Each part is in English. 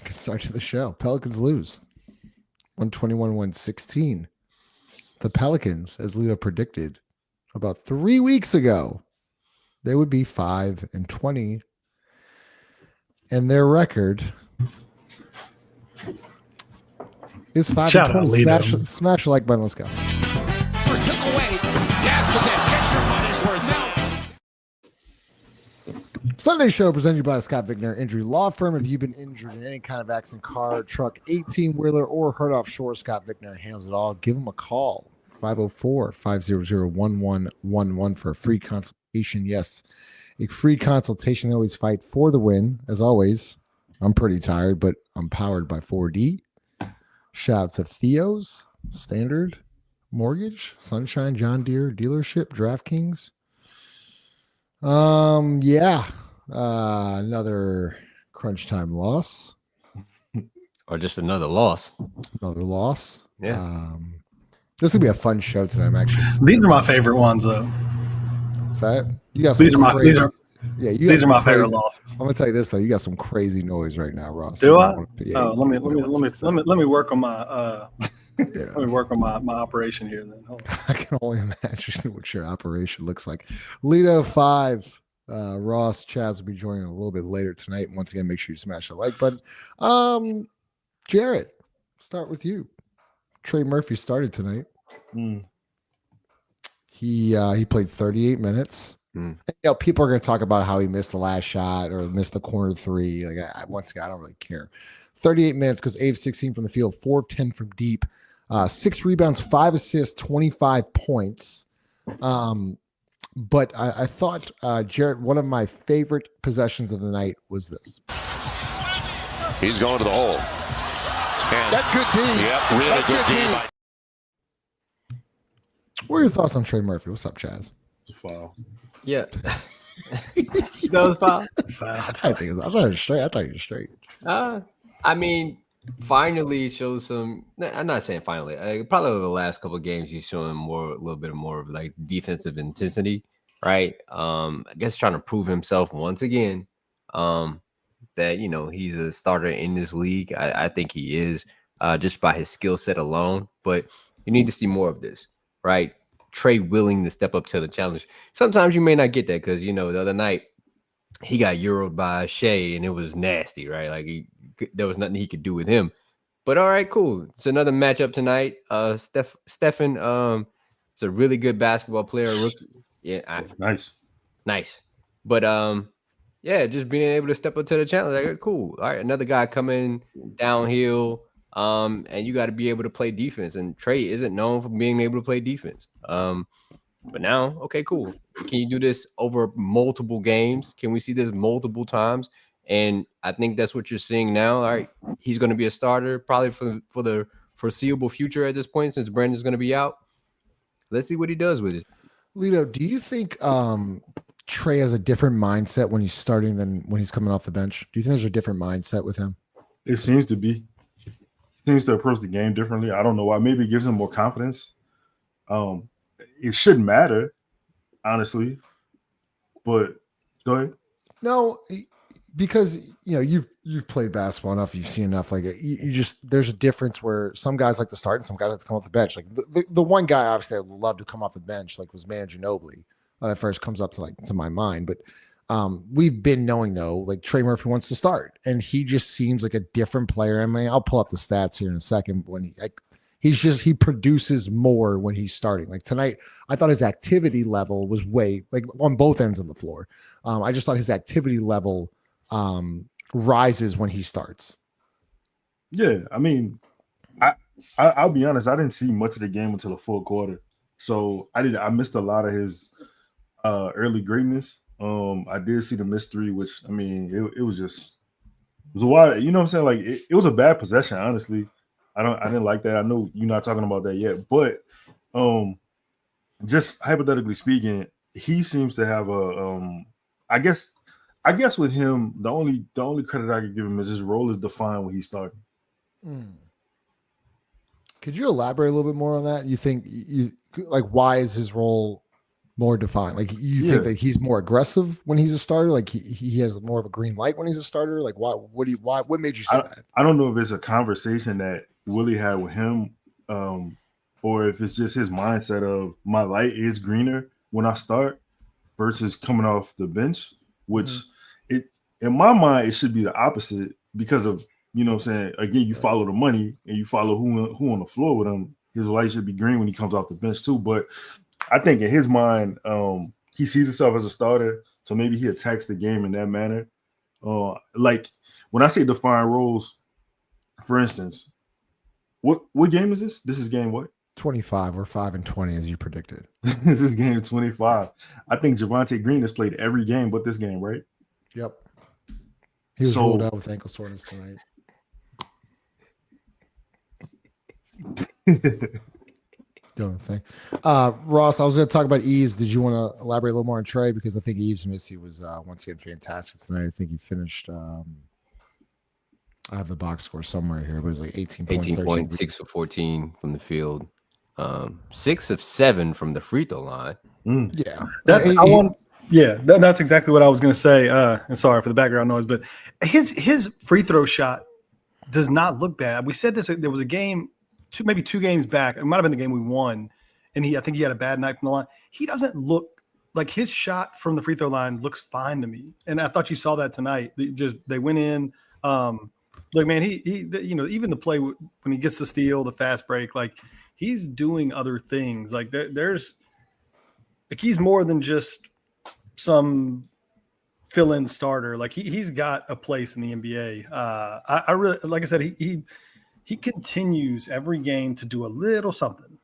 Good start to the show. Pelicans lose 121-116. The Pelicans, as Leo predicted about 3 weeks ago, they would be 5-20. And their record is 5-20. Smash the like button. Let's go. First took away. Yes, with this. Get your money's worth now. Sunday show presented to you by the Scott Vicknair Injury Law Firm. If you've been injured in any kind of accident, car, truck, 18-wheeler, or hurt offshore, Scott Vicknair handles it all. Give him a call, 504-500-1111 for a free consultation. Yes, a free consultation. They always fight for the win. As always, I'm pretty tired, but I'm powered by 4D. Shout out to Theo's, Standard, Mortgage, Sunshine, John Deere, Dealership, DraftKings. Another crunch time loss. Or just another loss. Another loss. Yeah. This will be a fun show tonight. I'm actually excited. These are my favorite ones, though. What's that? You got These are my favorite losses. I'm gonna tell you this though. You got some crazy noise right now, Ross. Do I? Yeah, let me work on my let me work on my operation here then. Hold on. I can only imagine what your operation looks like. Lido 5, Ross, Chaz will be joining a little bit later tonight. Once again, make sure you smash the like button. Jarrett, start with you. Trey Murphy started tonight. He played 38 minutes. People are going to talk about how he missed the last shot or missed the corner three. Once again, I don't really care. 38 minutes because Yves 16 from the field, 4 of 10 from deep, 6 rebounds, 5 assists, 25 points. But I thought, Jarrett, one of my favorite possessions of the night was this. He's going to the hole. And That's good D. Yep, really good D. What are your thoughts on Trey Murphy? What's up, Chaz? It's a foul. Yeah. That was foul. I thought he was straight. I mean, finally shows some. I'm not saying finally. Probably over the last couple of games, he's showing a little bit more of like defensive intensity, right? I guess trying to prove himself once again. That he's a starter in this league. I think he is just by his skill set alone. But you need to see more of this, right? Trey willing to step up to the challenge. Sometimes you may not get that because the other night he got euroed by Shea and it was nasty, right? Like there was nothing he could do with him. But all right, cool. It's another matchup tonight. Stephen, it's a really good basketball player. Rookie. Yeah, Nice. But just being able to step up to the challenge, like cool. All right, another guy coming downhill. And you got to be able to play defense. And Trey isn't known for being able to play defense. But now, okay, cool. Can you do this over multiple games? Can we see this multiple times? And I think that's what you're seeing now. All right, he's going to be a starter probably for the foreseeable future at this point since Brandon's going to be out. Let's see what he does with it. Lido, do you think Trey has a different mindset when he's starting than when he's coming off the bench? Do you think there's a different mindset with him? It seems to be. Seems to approach the game differently. I don't know why. Maybe it gives him more confidence. It shouldn't matter, honestly. But go ahead. No, because you've played basketball enough, you've seen enough. Like you just there's a difference where some guys like to start and some guys like to come off the bench. Like the one guy obviously I would love to come off the bench, like was Manu Ginobili. That first comes up to my mind, but. We've been knowing though, like Trey Murphy wants to start, and he just seems like a different player. I mean, I'll pull up the stats here in a second. When he produces more when he's starting. Like tonight, I thought his activity level was way like on both ends of the floor. I just thought his activity level rises when he starts. Yeah, I mean, I'll be honest. I didn't see much of the game until the full quarter, so I missed a lot of his early greatness. I did see the missed three, which I mean, it was a wild, you know what I'm saying? Like it was a bad possession, honestly. I didn't like that. I know you're not talking about that yet, but just hypothetically speaking, he seems to have I guess with him, the only credit I could give him is his role is defined when he's starting. Could you elaborate a little bit more on that? You think like why is his role more defined? Like you think that he's more aggressive when he's a starter? Like he has more of a green light when he's a starter? Like what made you say that? I don't know if it's a conversation that Willie had with him, or if it's just his mindset of my light is greener when I start versus coming off the bench, which it in my mind it should be the opposite because of, you know what I'm saying, again, you follow the money and you follow who on the floor with him. His light should be green when he comes off the bench too. But I think in his mind, he sees himself as a starter, so maybe he attacks the game in that manner. Like when I say define roles, for instance, what game is this? This is game what? 25 or 5-20 as you predicted. This is game 25. I think Javonte Green has played every game but this game, right? Yep. He was ruled out with ankle soreness tonight. The other thing. Ross, I was going to talk about Yves. Did you want to elaborate a little more on Trey? Because I think Yves Missi was once again fantastic tonight. I think he finished I have the box score somewhere here, but it was like 18 points. 18 points, 6 of 14 from the field. 6 of 7 from the free throw line. Yeah. That's exactly what I was going to say. And sorry for the background noise, but his free throw shot does not look bad. We said this, there was a game, maybe 2 games back. It might have been the game we won. And I think he had a bad night from the line. He doesn't look like his shot from the free throw line looks fine to me. And I thought you saw that tonight. They went in. Look, man, he even the play when he gets the steal, the fast break, like he's doing other things. Like there's like he's more than just some fill-in starter. Like he's got a place in the NBA. I really, like I said, he continues every game to do a little something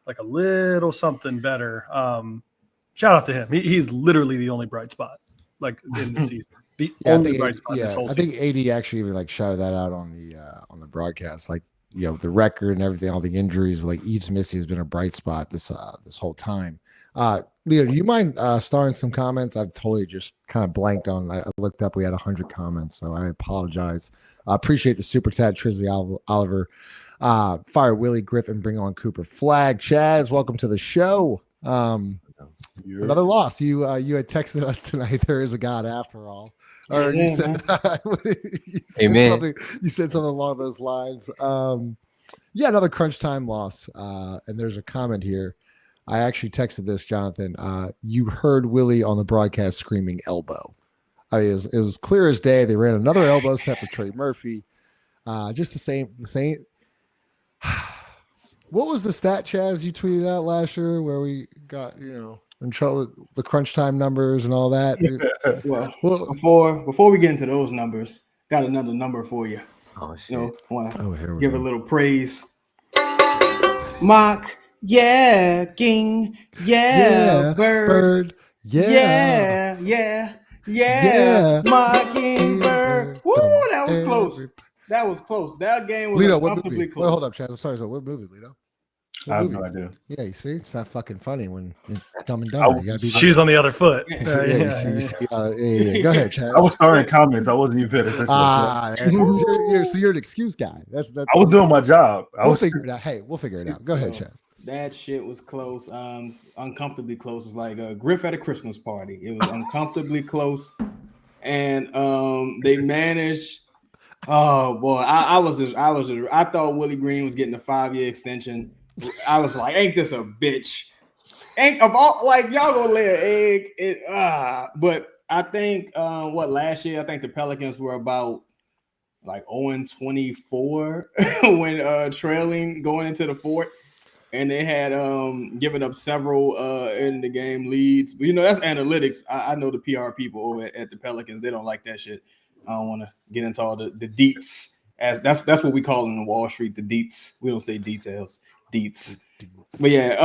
better. Shout out to him. He's literally the only bright spot like in the season. The only bright spot this whole season. I think AD actually even like shouted that out on the broadcast. Like, you know, the record and everything, all the injuries. Like Yves Missi has been a bright spot this whole time. Leo, do you mind starting some comments? I've totally just kind of blanked on. I looked up. We had 100 comments, so I apologize. I appreciate the super chat, Trisley Oliver. Fire Willie Griffin, bring on Cooper Flag. Chaz, welcome to the show. Another loss. You had texted us tonight. There is a God after all. Or you said, Amen. You said something along those lines. Another crunch time loss. And there's a comment here. I actually texted this, Jonathan. You heard Willie on the broadcast screaming elbow. I mean, it was clear as day. They ran another elbow set for Trey Murphy. Just the same. What was the stat, Chaz, you tweeted out last year where we got, in trouble with the crunch time numbers and all that? Well, before we get into those numbers, got another number for you. Oh, shit. Want to give a little praise. Mock, king, bird. Yeah, mocking bird. Woo, that was close. That was close. That game was uncomfortably close. Well, hold up, Chaz. I'm sorry. So what movie, Lito? I have no idea. Yeah, you see, it's not fucking funny when you're Dumb and Dumber. You gotta be shoes on the other foot. Go ahead, Chaz. I was starting comments. I wasn't even paying attention. So you're an excuse guy. That's I was doing my job. We'll figure it out. Hey, we'll figure it out. Go ahead, Chaz. That shit was close. Uncomfortably close. It's like a Griff at a Christmas party. It was uncomfortably close, and they managed. Oh boy, I thought Willie Green was getting a 5-year extension. I was like, ain't this a bitch? Ain't of all, like, y'all gonna lay an egg? But I think last year I think the Pelicans were about like 0-24 when trailing going into the fourth, and they had given up several in the game leads. But that's analytics. I know the PR people over at the Pelicans, they don't like that shit. I don't want to get into all the deets, as that's what we call in Wall Street, the deets. We don't say details, deets. But yeah,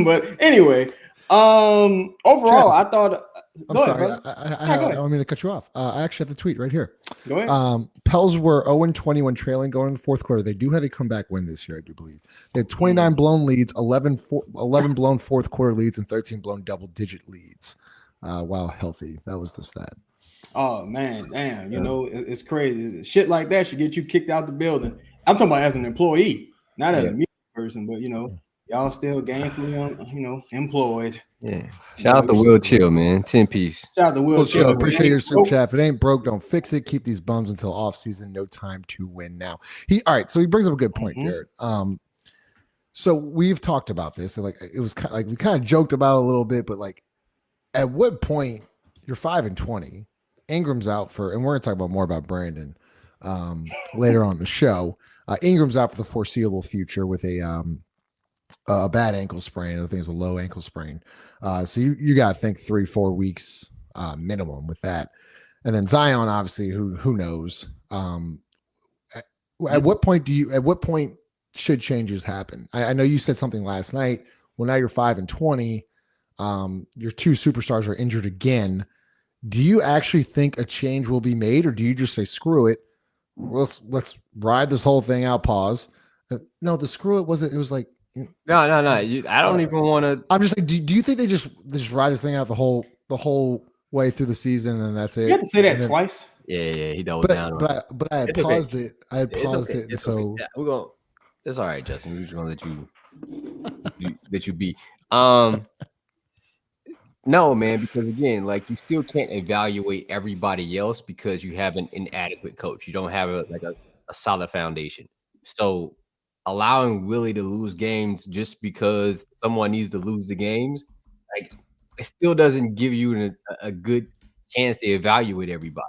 but anyway, overall, Chaz, I thought. I'm sorry, I don't mean to cut you off. I actually have the tweet right here. Go ahead. Pels were 0-20 when trailing going into the fourth quarter. They do have a comeback win this year, I do believe. They had 29 blown leads, 11 blown fourth quarter leads, and 13 blown double-digit leads while healthy. That was the stat. Oh man, damn! It's crazy. Shit like that should get you kicked out the building. I'm talking about as an employee, not as a media person, but Y'all still gainfully, employed. Yeah. Shout out to Will Chill, man. 10-piece. Shout out to Will Well, chill. Chill. Appreciate your super chat. If it ain't broke, don't fix it. Keep these bums until off season. No time to win now. All right. So he brings up a good point, Jared. So we've talked about this. And like it was kind of like we kind of joked about it a little bit, but like at what point you're 5-20, Ingram's out for, and we're gonna talk about more about Brandon later on in the show. Ingram's out for the foreseeable future with a bad ankle sprain. I think it's a low ankle sprain. So you got to think 3-4 weeks minimum with that. And then Zion, obviously, who knows? At what point should changes happen? I know you said something last night. Well, now you're 5-20. Your two superstars are injured again. Do you actually think a change will be made, or do you just say screw it? Let's ride this whole thing out. Pause. No, the screw it wasn't. It was like No. I don't even want to. I'm just like, do you think they just ride this thing out the whole way through the season and that's it? You have to say that twice. Yeah, he doubled down. But I had paused it. I had paused it, and It's so okay. Yeah, we're going. It's all right, Justin. We're just gonna let you be. No, man, because again, like you still can't evaluate everybody else because you have an inadequate coach. You don't have a solid foundation. So allowing Willie to lose games just because someone needs to lose the games, like it still doesn't give you a good chance to evaluate everybody,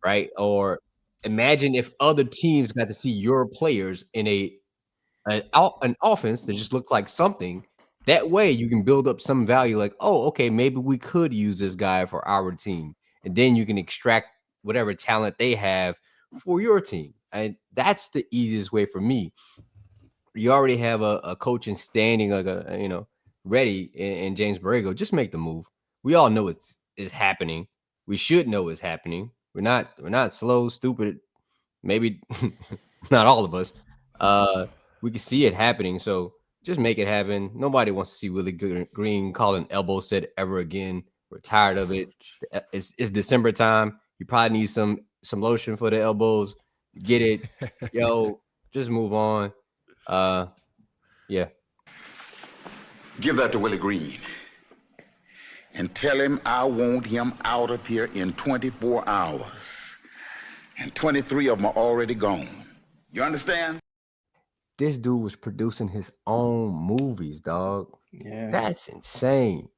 right? Or imagine if other teams got to see your players in an offense that just looked like something. That way you can build up some value like, oh, okay, maybe we could use this guy for our team. And then you can extract whatever talent they have for your team. And that's the easiest way for me. You already have a coach in standing, like ready in James Borrego. Just make the move. We all know it's happening. We should know it's happening. We're not slow, stupid. Maybe not all of us. We can see it happening. So just make it happen. Nobody wants to see Willie Green calling elbow set ever again. We're tired of it. It's December time. You probably need some lotion for the elbows. Get it. Yo, just move on. Yeah. Give that to Willie Green and tell him I want him out of here in 24 hours. And 23 of them are already gone. You understand? This dude was producing his own movies, dog. Yeah. That's insane.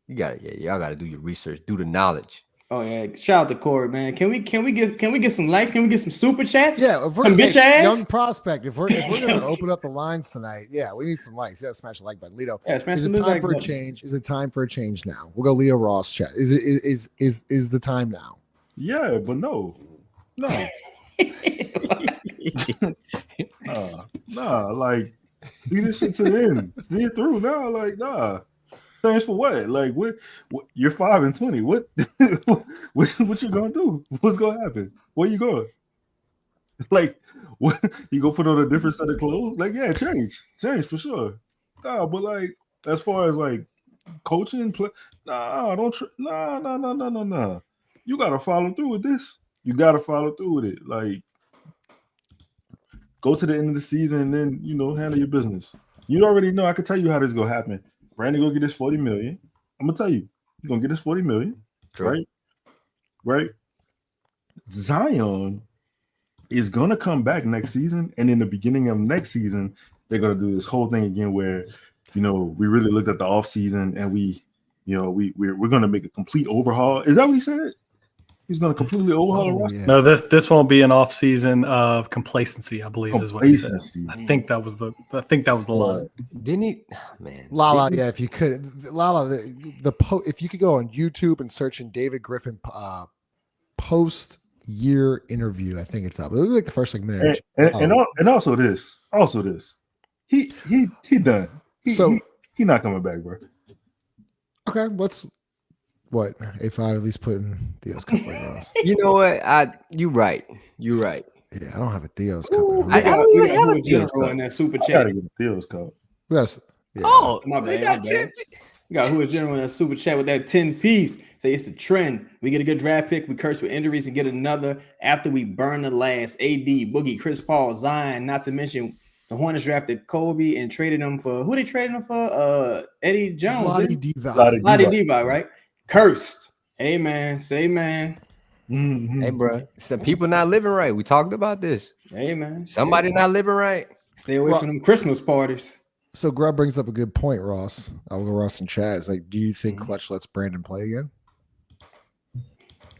Y'all gotta do your research, do the knowledge. Oh yeah. Shout out to Corey, man. Can we get some likes? Can we get some super chats? Yeah, if we're some bitch ass young prospect. If we're gonna open up the lines tonight, yeah, we need some likes. Yeah, smash the like button. Lito, yeah, smash is it time for a change? Is it time for a change now? We'll go Leo Ross chat. Is the time now? Yeah, but no. Nah, like see this shit to the end. See it through now. Like, nah. Thanks for what? Like, what you're 5-20. What you gonna do? What's gonna happen? Where you going? Like, what you gonna put on a different set of clothes? Like, yeah, change for sure. Nah, but like as far as like coaching, nah. You gotta follow through with this. You gotta follow through with it. Like, go to the end of the season and then handle your business. You already know. I can tell you how this is gonna happen. Brandon gonna get his $40 million. I'm gonna tell you, he's gonna get his $40 million. Sure. Right. Zion is gonna come back next season, and in the beginning of next season, they're gonna do this whole thing again where we really looked at the offseason and we're gonna make a complete overhaul. Is that what he said? He's going to completely overhaul the roster. No, this won't be an off season of complacency, I believe, is what he said. I think that was the line. Didn't he? Man, Lala, yeah. If you could, Lala, if you could go on YouTube and search in David Griffin post year interview, I think it's up. It was like the first minute. And also this, he done. He not coming back, bro. Okay, what if I at least put in Theo's cup like Ross? You know what? You're right. Yeah, I don't have a Theo's cup. I don't even have a Theo's cup in that super chat. I gotta get a Theo's cup. Yes. Yeah. Oh, my bad. We got who is general in that super chat with that 10-piece. Say it's the trend. We get a good draft pick. We curse with injuries and get another after we burn the last. AD, Boogie, Chris Paul, Zion. Not to mention The Hornets drafted Kobe and traded him for who they traded him for? Eddie Jones. Lottie Divac. Lottie Divac, right? Cursed. Hey man, say man. Mhm. Hey, bro, some people not living right. We talked about this. Hey man. Somebody not living right. Stay away from them Christmas parties. So Grub brings up a good point, Ross. I'll go Ross and Chaz. Like, do you think Clutch lets Brandon play again?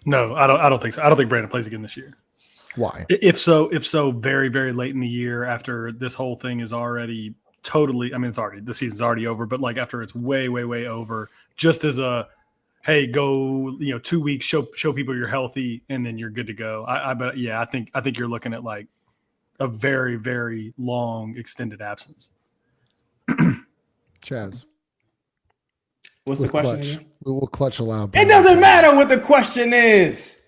No, I don't think so. I don't think Brandon plays again this year. Why? If so, very, very late in the year after this whole thing is already totally, I mean, the season's already over, but like after it's way, way, way over, just as a, hey, go, 2 weeks, show people you're healthy and then you're good to go. I think you're looking at like a very, very long extended absence. Chaz. What's the question again? Will Clutch allow? It doesn't matter what the question is.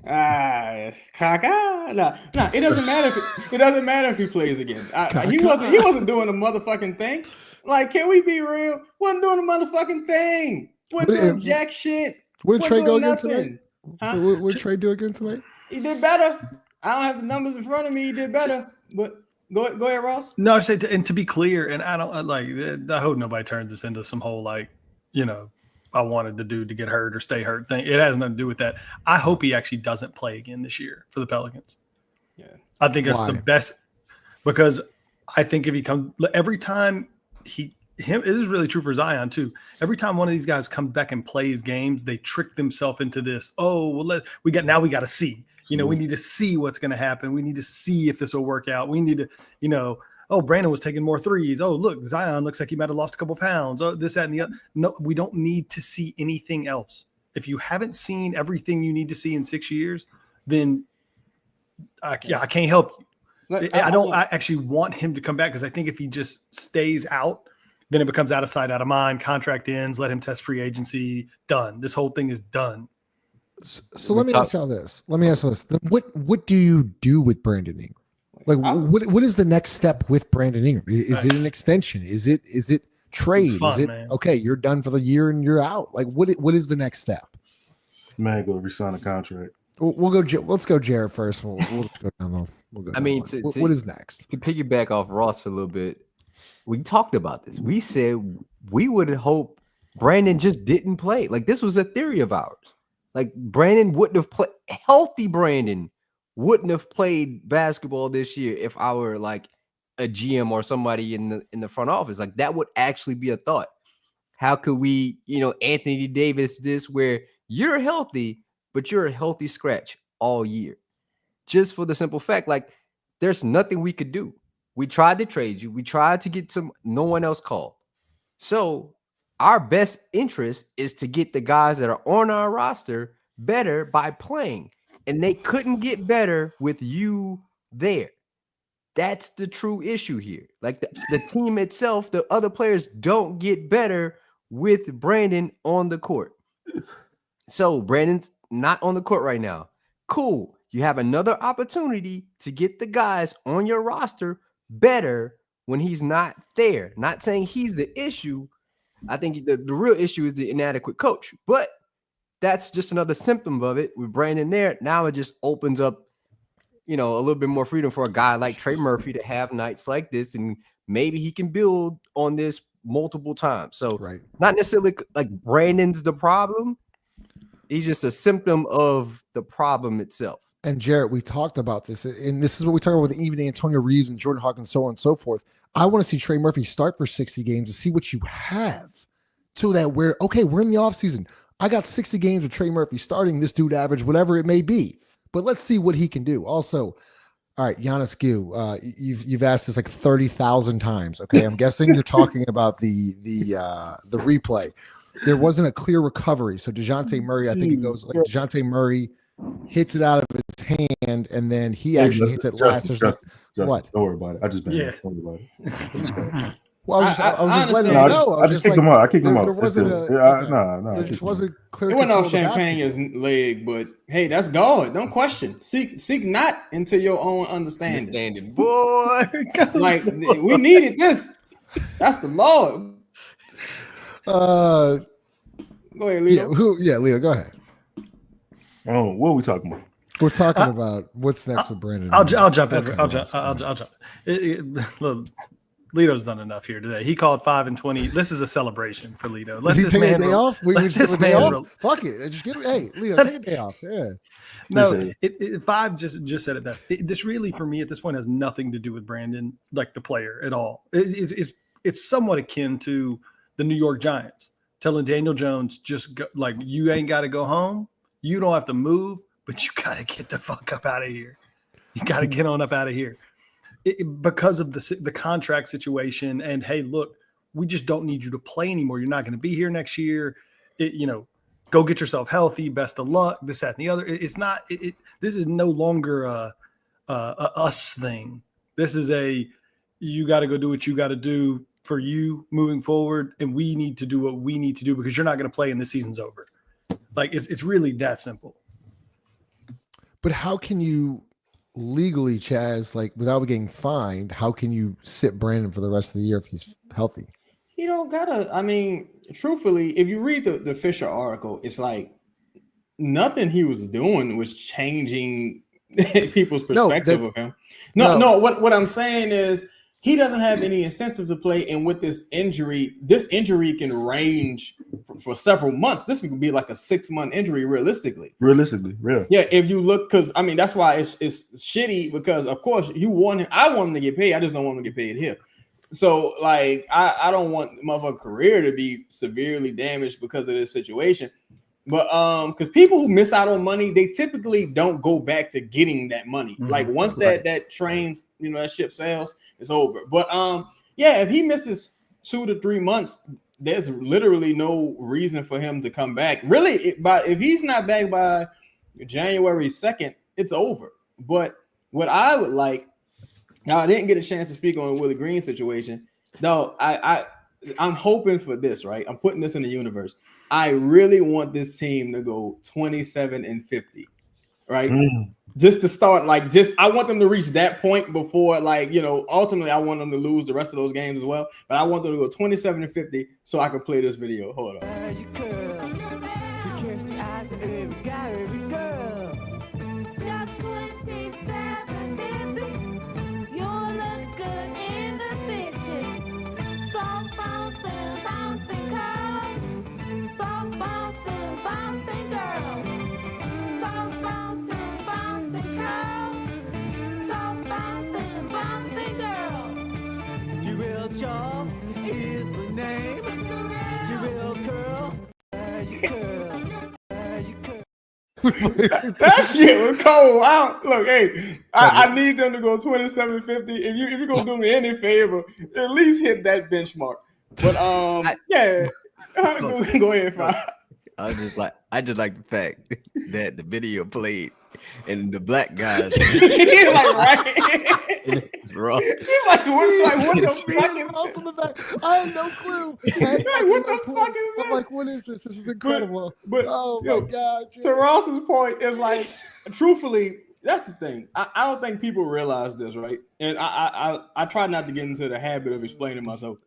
No, it doesn't matter. It doesn't matter if he plays again. He wasn't doing a motherfucking thing. Like, can we be real? Wasn't doing a motherfucking thing. Wasn't doing jack shit. What did Trey go again nothing. tonight? Huh? What did Trey do again tonight? He did better. I don't have the numbers in front of me. He did better. But go ahead, Ross. No, and to be clear, and I don't I hope nobody turns this into some whole I wanted the dude to get hurt or stay hurt thing. It has nothing to do with that. I hope he actually doesn't play again this year for the Pelicans. Yeah. I think that's the best, because I think if he comes every time this is really true for Zion too. Every time one of these guys comes back and plays games, they trick themselves into this. Oh, well, we got to see. We need to see what's going to happen. We need to see if this will work out. We need to, oh, Brandon was taking more threes. Oh, look, Zion looks like he might have lost a couple pounds. Oh, this, that, and the other. No, we don't need to see anything else. If you haven't seen everything you need to see in 6 years, then I can't help you. I actually want him to come back, because I think if he just stays out, then it becomes out of sight, out of mind. Contract ends. Let him test free agency. Done. This whole thing is done. So let me ask you this. What do you do with Brandon Ingram? Like, what is the next step with Brandon Ingram? Is it an extension? Is it trade? Fun, is it man. Okay? You're done for the year and you're out. Like, what is the next step? Man, go resign a contract. We'll go. Let's go, Jared first. We'll just go down low. What is next? To piggyback off Ross for a little bit, we talked about this. We said we would hope Brandon just didn't play. Like, this was a theory of ours. Like, Brandon wouldn't have played. Healthy Brandon wouldn't have played basketball this year if I were like a GM or somebody in the front office. Like, that would actually be a thought. How could we, Anthony Davis this, where you're healthy, but you're a healthy scratch all year? Just for the simple fact, like, there's nothing we could do. We tried to trade you. We tried to get no one else called. So our best interest is to get the guys that are on our roster better by playing. And they couldn't get better with you there. That's the true issue here. Like, the team itself, the other players don't get better with Brandon on the court. So Brandon's not on the court right now. Cool. You have another opportunity to get the guys on your roster better when he's not there. Not saying he's the issue. I think the real issue is the inadequate coach. But that's just another symptom of it. With Brandon there, now it just opens up, a little bit more freedom for a guy like Trey Murphy to have nights like this, and maybe he can build on this multiple times. So not necessarily like Brandon's the problem. He's just a symptom of the problem itself. And Jarrett, we talked about this, and this is what we talk about with even Antonio Reeves and Jordan Hawkins, so on and so forth. I want to see Trey Murphy start for 60 games to see what you have, so that we're in the offseason. I got 60 games with Trey Murphy starting, this dude average, whatever it may be. But let's see what he can do. Also, all right, Giannis Gu, you've asked this like 30,000 times. Okay, I'm guessing you're talking about the replay. There wasn't a clear recovery. So DeJounte Murray, I think it goes like DeJounte Murray hits it out of his hand, and then he actually hits it last. Justin, what? Don't worry about it. I just been Don't worry about it. Well, I was just letting him know. I just kicked him out. I kicked him out. There wasn't There just wasn't clear. It wasn't off Champagne's leg, but hey, that's God. Don't question. Seek not into your own understanding. Boy. Like, we needed this. That's the Lord. Go ahead, Leo. Leo, go ahead. Oh, what are we talking about? We're talking about what's next with Brandon. I'll jump in. Okay, I'll jump. Look, Lito's done enough here today. He called 5 and 20. This is a celebration for Lito. Is he taking a day off? We just this take a day man off. Fuck it. Just get hey, Lito, take a day off. Yeah. No, 5 just said it best. This really, for me, at this point, has nothing to do with Brandon, like the player, at all. It's somewhat akin to the New York Giants telling Daniel Jones, just go, like, you ain't got to go home. You don't have to move, but you got to get the fuck up out of here. You got to get on up out of here. Because of the contract situation, and hey, look, we just don't need you to play anymore. You're not going to be here next year. Go get yourself healthy. Best of luck. This, that, and the other. It's not. This is no longer a us thing. This is you got to go do what you got to do for you moving forward, and we need to do what we need to do because you're not going to play and the season's over. Like it's really that simple. But how can you legally, Chaz, like without getting fined, how can you sit Brandon for the rest of the year if he's healthy? You don't gotta. I mean, truthfully, if you read the Fisher article, it's like nothing he was doing was changing people's perspective of him. No. What I'm saying is he doesn't have any incentive to play, and with this injury can range for several months. This could be like a 6-month injury, realistically. Real. Yeah, if you look, because I mean that's why it's shitty because of course you want him. I want him to get paid. I just don't want him to get paid here. So like I don't want my career to be severely damaged because of this situation. But because people who miss out on money, they typically don't go back to getting that money. Mm-hmm. Like once that trains, that ship sails, it's over. But if he misses 2 to 3 months, there's literally no reason for him to come back. Really, if he's not back by January 2nd, it's over. But what I would like, now I didn't get a chance to speak on the WIllie Green situation. No, I'm hoping for this, right? I'm putting this in the universe. I really want this team to go 27-50, right? Just to start, I want them to reach that point before, ultimately I want them to lose the rest of those games as well. But I want them to go 27-50 so I can play this video. Hold on. That shit was cold. I need them to go 27-50. If you're gonna do me any favor, at least hit that benchmark. But go ahead, Fire. I just like the fact that the video played and the black guys. He's like, right. It's wrong. He's like, what the fuck is this? I have no clue. What the fuck is this? I'm like, what is this? This is incredible. But oh my God. To Ross's point is like, truthfully, that's the thing. I don't think people realize this, right? And I try not to get into the habit of explaining myself.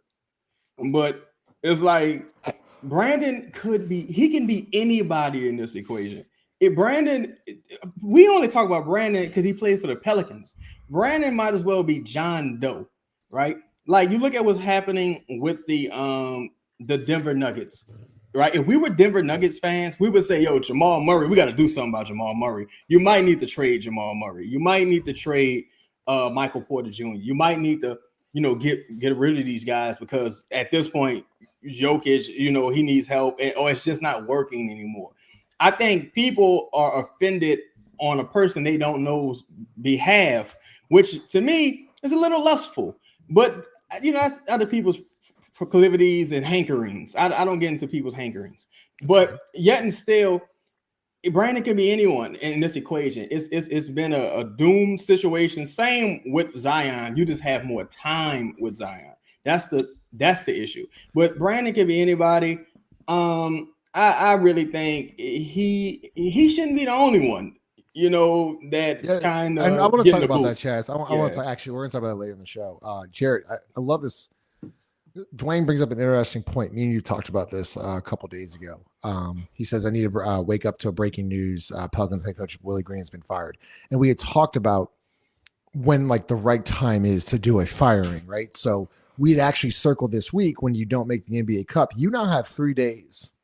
But it's like Brandon can be anybody in this equation. We only talk about Brandon because he plays for the Pelicans. Brandon might as well be John Doe, right? Like you look at what's happening with the Denver Nuggets, right? If we were Denver Nuggets fans, we would say, yo, Jamal Murray, we got to do something about Jamal Murray. You might need to trade Jamal Murray. You might need to trade Michael Porter Jr. You might need to, get rid of these guys because at this point, Jokic, he needs help or it's just not working anymore. I think people are offended on a person they don't know's behalf, which to me is a little lustful. But that's other people's proclivities and hankerings. I don't get into people's hankerings. But yet and still, Brandon can be anyone in this equation. It's been a doomed situation. Same with Zion. You just have more time with Zion. That's the issue. But Brandon can be anybody. I really think he shouldn't be the only one, that's kind of. And I want to talk about that, Chaz. I want to actually, we're going to talk about that later in the show. Jared, I love this. Dwayne brings up an interesting point. Me and you talked about this a couple days ago. He says, I need to wake up to a breaking news. Pelicans head coach Willie Green has been fired. And we had talked about when like the right time is to do a firing, right? So we'd actually circle this week when you don't make the NBA Cup. You now have 3 days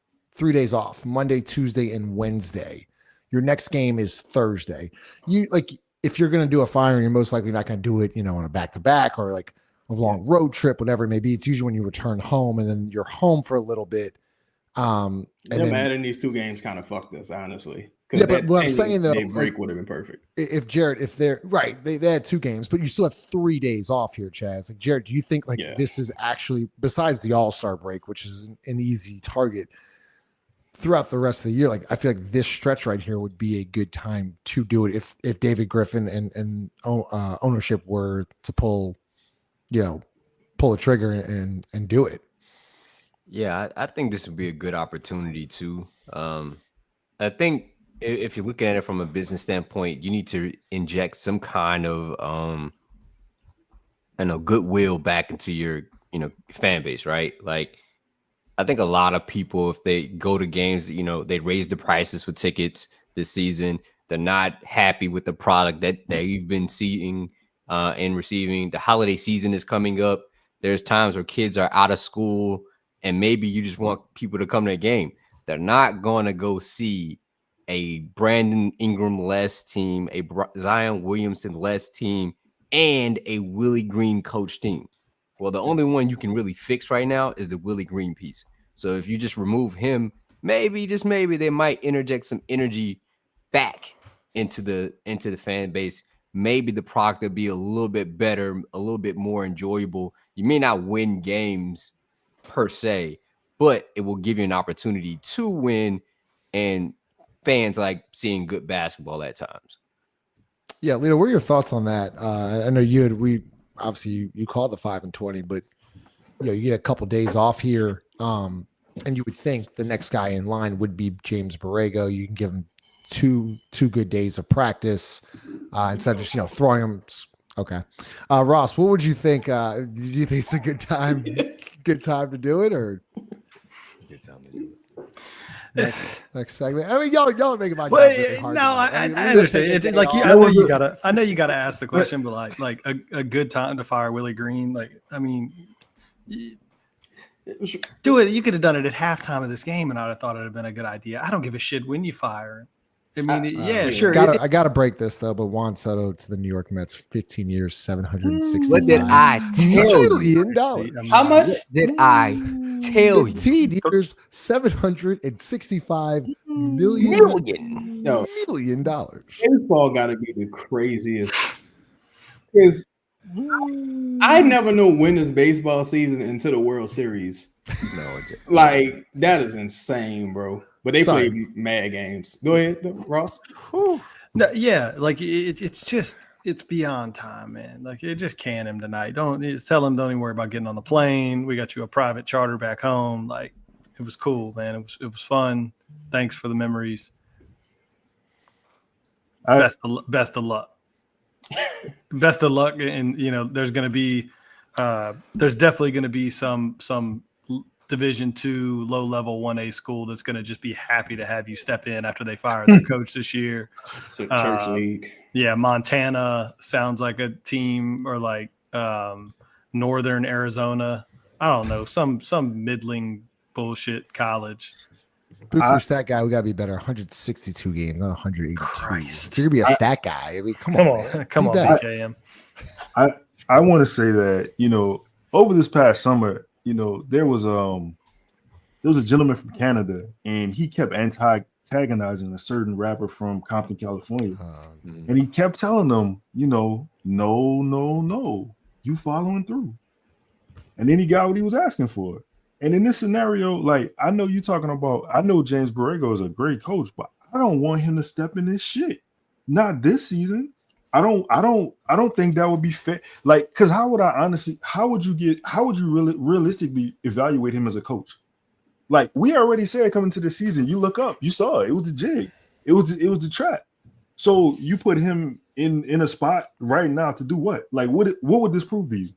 off, Monday, Tuesday, and Wednesday. Your next game is Thursday. You like if you're going to do a firing, you're most likely not going to do it, on a back-to-back or like a long road trip, whatever it may be. It's usually when you return home and then you're home for a little bit. And them adding these 2 games kind of fucked us, honestly. Yeah, but what I'm saying though, day break would have been perfect. If they're right, they had 2 games, but you still have 3 days off here, Chaz. Like Jared, do you think this is actually, besides the All-Star break, which is an easy target throughout the rest of the year? Like I feel like this stretch right here would be a good time to do it if David Griffin and ownership were to pull a trigger and do it. Yeah, I think this would be a good opportunity too. I think if you're looking at it from a business standpoint, you need to inject some kind of goodwill back into your fan base, right? Like I think a lot of people, if they go to games, they raise the prices for tickets this season. They're not happy with the product that they've been seeing and receiving. The holiday season is coming up. There's times where kids are out of school and maybe you just want people to come to a game. They're not going to go see a Brandon Ingram-less team, a Zion Williamson-less team, and a Willie Green coach team. Well, the only one you can really fix right now is the Willie Green piece. So if you just remove him, maybe, just maybe, they might interject some energy back into the fan base. Maybe the product will be a little bit better, a little bit more enjoyable. You may not win games per se, but it will give you an opportunity to win, and fans like seeing good basketball at times. Yeah, Lito, what are your thoughts on that? I know you called the 5-20, but you get a couple days off here, and you would think the next guy in line would be James Borrego. You can give him two good days of practice instead of just throwing him. Okay, Ross, what would you think? Do you think it's a good time? Good time to do it, or good time to do it? Next segment. I mean, y'all are making my job well, hard. no, I understand. It's like I know you gotta ask the question, but like a good time to fire Willie Green. Like, I mean, do it. You could have done it at halftime of this game, and I'd have thought it'd have been a good idea. I don't give a shit when you fire him. I mean, sure. I gotta break this though, but Juan Soto to the New York Mets, 15 years, $765 What did I tell you? $million. How much did I tell you? 15 years, $765 million. Million dollars. Baseball got to be the craziest. Because I never know when is baseball season until the World Series. No, like that is insane, bro. But they play mad games. Go ahead, Ross. No, yeah, like it's beyond time, man. Like it just can him tonight. Tell him don't even worry about getting on the plane. We got you a private charter back home. Like it was cool, man. It was fun. Thanks for the memories. Best of luck. Best of luck, and there's definitely going to be some Division II, low-level 1A school that's going to just be happy to have you step in after they fire their coach this year. Church league. Yeah, Montana sounds like a team, or like Northern Arizona. I don't know, some middling bullshit college. For stat guy, we got to be better. 162 games, not 182. Christ. You're going to be a stat guy. I mean, come on, KM. I want to say that, over this past summer, there was a gentleman from Canada, and he kept antagonizing a certain rapper from Compton, California. And he kept telling them, no, you following through. And then he got what he was asking for. And in this scenario, like, I know James Borrego is a great coach, but I don't want him to step in this shit. Not this season. I don't think that would be fair. Like, because how would you really realistically evaluate him as a coach? Like, we already said coming to the season, you look up, you saw it was the jig, it was the trap. So you put him in a spot right now to do what? Like, what would this prove to you?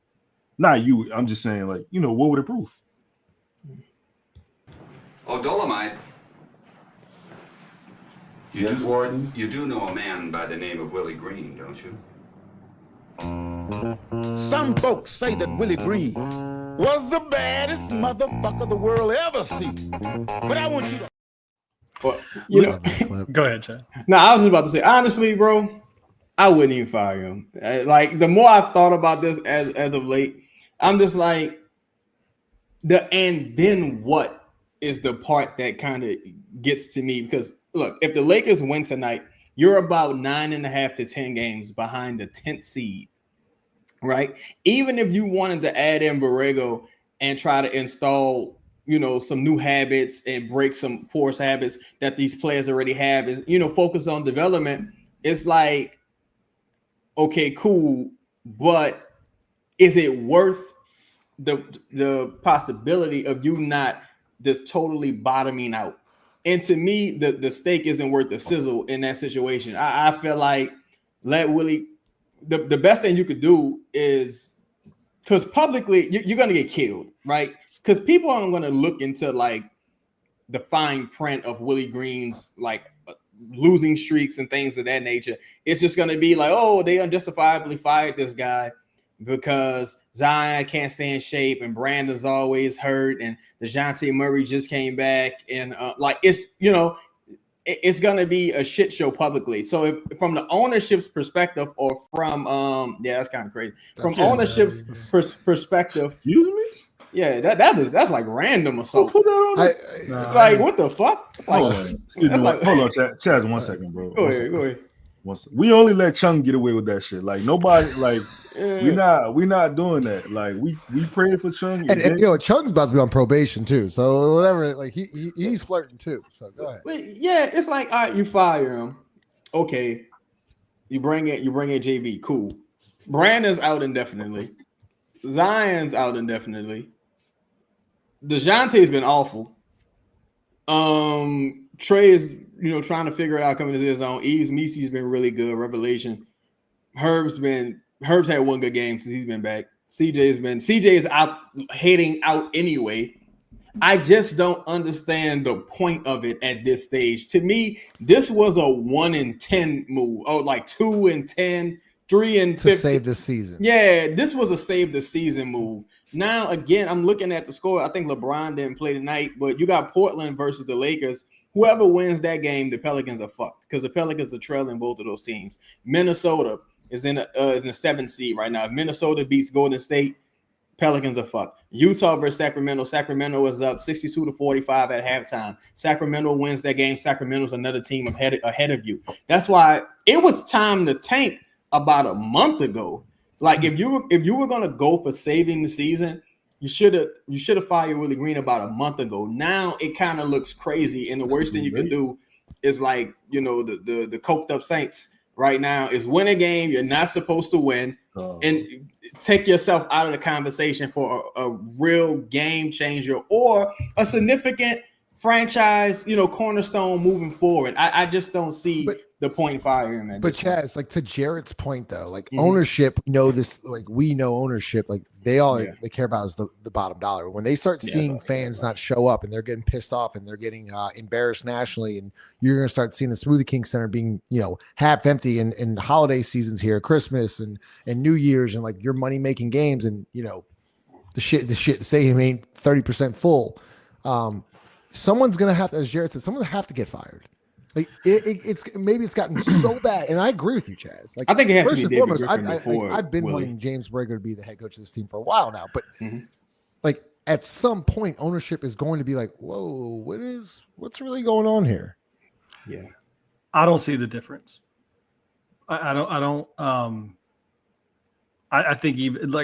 Not you. I'm just saying, like, what would it prove? Oh, Dolomite. Yes, Warden. You do know a man by the name of Willie Green, don't you? Some folks say that Willie Green was the baddest motherfucker the world ever seen. But I want you to. Well, you know, Go ahead, Chad. no, I was just about to say, honestly, bro, I wouldn't even fire him. Like, the more I've thought about this as of late, I'm just like, and then what is the part that kind of gets to me? Because look, if the Lakers win tonight, you're about 9.5 to 10 games behind the 10th seed, right? Even if you wanted to add in Borrego and try to install, some new habits and break some poor habits that these players already have, is, focus on development. It's like, okay, cool, but is it worth the possibility of you not just totally bottoming out? And to me, the steak isn't worth the sizzle in that situation. I feel like let Willie. The best thing you could do is, because publicly you're gonna get killed, right? Because people aren't gonna look into like the fine print of Willie Green's like losing streaks and things of that nature. It's just gonna be like, oh, they unjustifiably fired this guy because Zion can't stay in shape and Brandon's always hurt and DeJounte Murray just came back, and it's gonna be a shit show publicly. So if from the ownership's perspective, or from that's kind of crazy. From ownership's perspective, Excuse me? Yeah, that's like random or something. Put that on. It's like, what the fuck? It's like, hold on, Chad, 1 second, bro. Go ahead. We only let Chung get away with that shit. Like nobody, like we not doing that. Like we prayed for Chung, and Chung's about to be on probation too. So whatever, like he's flirting too. So go ahead. But yeah, it's like, all right, you fire him, okay. You bring in JB, cool. Brandon's out indefinitely. Zion's out indefinitely. DeJounte's been awful. Trey is, trying to figure it out coming to his own. Yves Missi's been really good. Revelation. Herb's had one good game since he's been back. CJ is out heading out anyway. I just don't understand the point of it at this stage. To me, this was a 1-10 move. Oh, like 2-10. 3-15 to save the season. Yeah, this was a save the season move. Now, again, I'm looking at the score. I think LeBron didn't play tonight, but you got Portland versus the Lakers. Whoever wins that game, the Pelicans are fucked because the Pelicans are trailing both of those teams. Minnesota is in the 7th seed right now. If Minnesota beats Golden State, Pelicans are fucked. Utah versus Sacramento. Sacramento is up 62-45 at halftime. Sacramento wins that game. Sacramento's another team ahead of you. That's why it was time to tank about a month ago. Like if you were gonna go for saving the season, you should have fired Willie Green about a month ago. Now it kind of looks crazy, and the worst thing you can do is like the coked up Saints right now is win a game you're not supposed to win, and take yourself out of the conversation for a real game changer or a significant franchise, cornerstone moving forward. I just don't see the point in firing him. But Chaz, like to Jarrett's point though, like ownership, we know ownership, like they care about is the bottom dollar. When they start seeing fans not show up and they're getting pissed off and they're getting embarrassed nationally, and you're going to start seeing the Smoothie King Center being, half empty in holiday seasons here, Christmas and New Year's, and like your money making games, and the shit stadium ain't 30% full. Someone's gonna have to, as Jarrett said, someone's have to get fired. Like it's gotten so bad, and I agree with you, Chaz. Like I think it has first to be and David foremost, I've been Willie. wanting James Borrego to be the head coach of this team for a while now, but like at some point, ownership is going to be like, whoa, what's really going on here? Yeah, I don't see the difference. I think even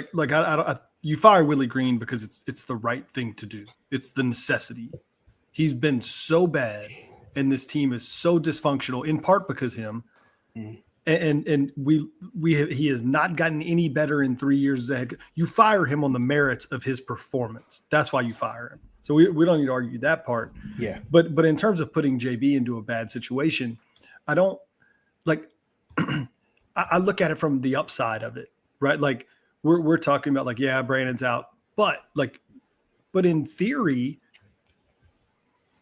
you fire Willie Green because it's the right thing to do. It's the necessity. He's been so bad, and this team is so dysfunctional, in part because him. And he has not gotten any better in 3 years ahead. You fire him on the merits of his performance. That's why you fire him. So we don't need to argue that part. Yeah. But in terms of putting JB into a bad situation, I don't like. I look at it from the upside of it, right? Like we're talking about like, yeah, Brandon's out, but in theory,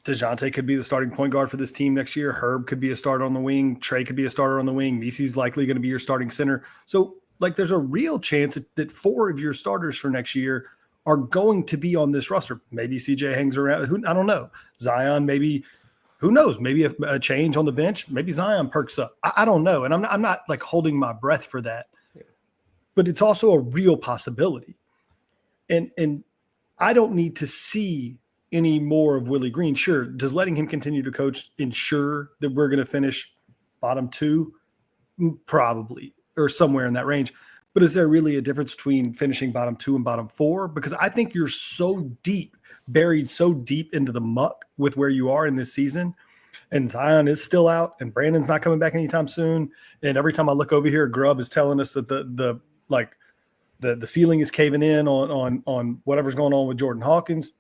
DeJounte could be the starting point guard for this team next year. Herb could be a starter on the wing. Trey could be a starter on the wing. Missi's likely going to be your starting center. So, like, there's a real chance that 4 of your starters for next year are going to be on this roster. Maybe CJ hangs around. I don't know. Zion, maybe. Who knows? Maybe a change on the bench. Maybe Zion perks up. I don't know, and I'm not like holding my breath for that. But it's also a real possibility, and I don't need to see any more of Willie Green. Sure, does letting him continue to coach ensure that we're going to finish bottom 2? Probably, or somewhere in that range. But is there really a difference between finishing bottom 2 and bottom 4? Because I think you're so deep, buried so deep into the muck with where you are in this season. And Zion is still out, and Brandon's not coming back anytime soon. And every time I look over here, Grubb is telling us that the ceiling is caving in on whatever's going on with Jordan Hawkins.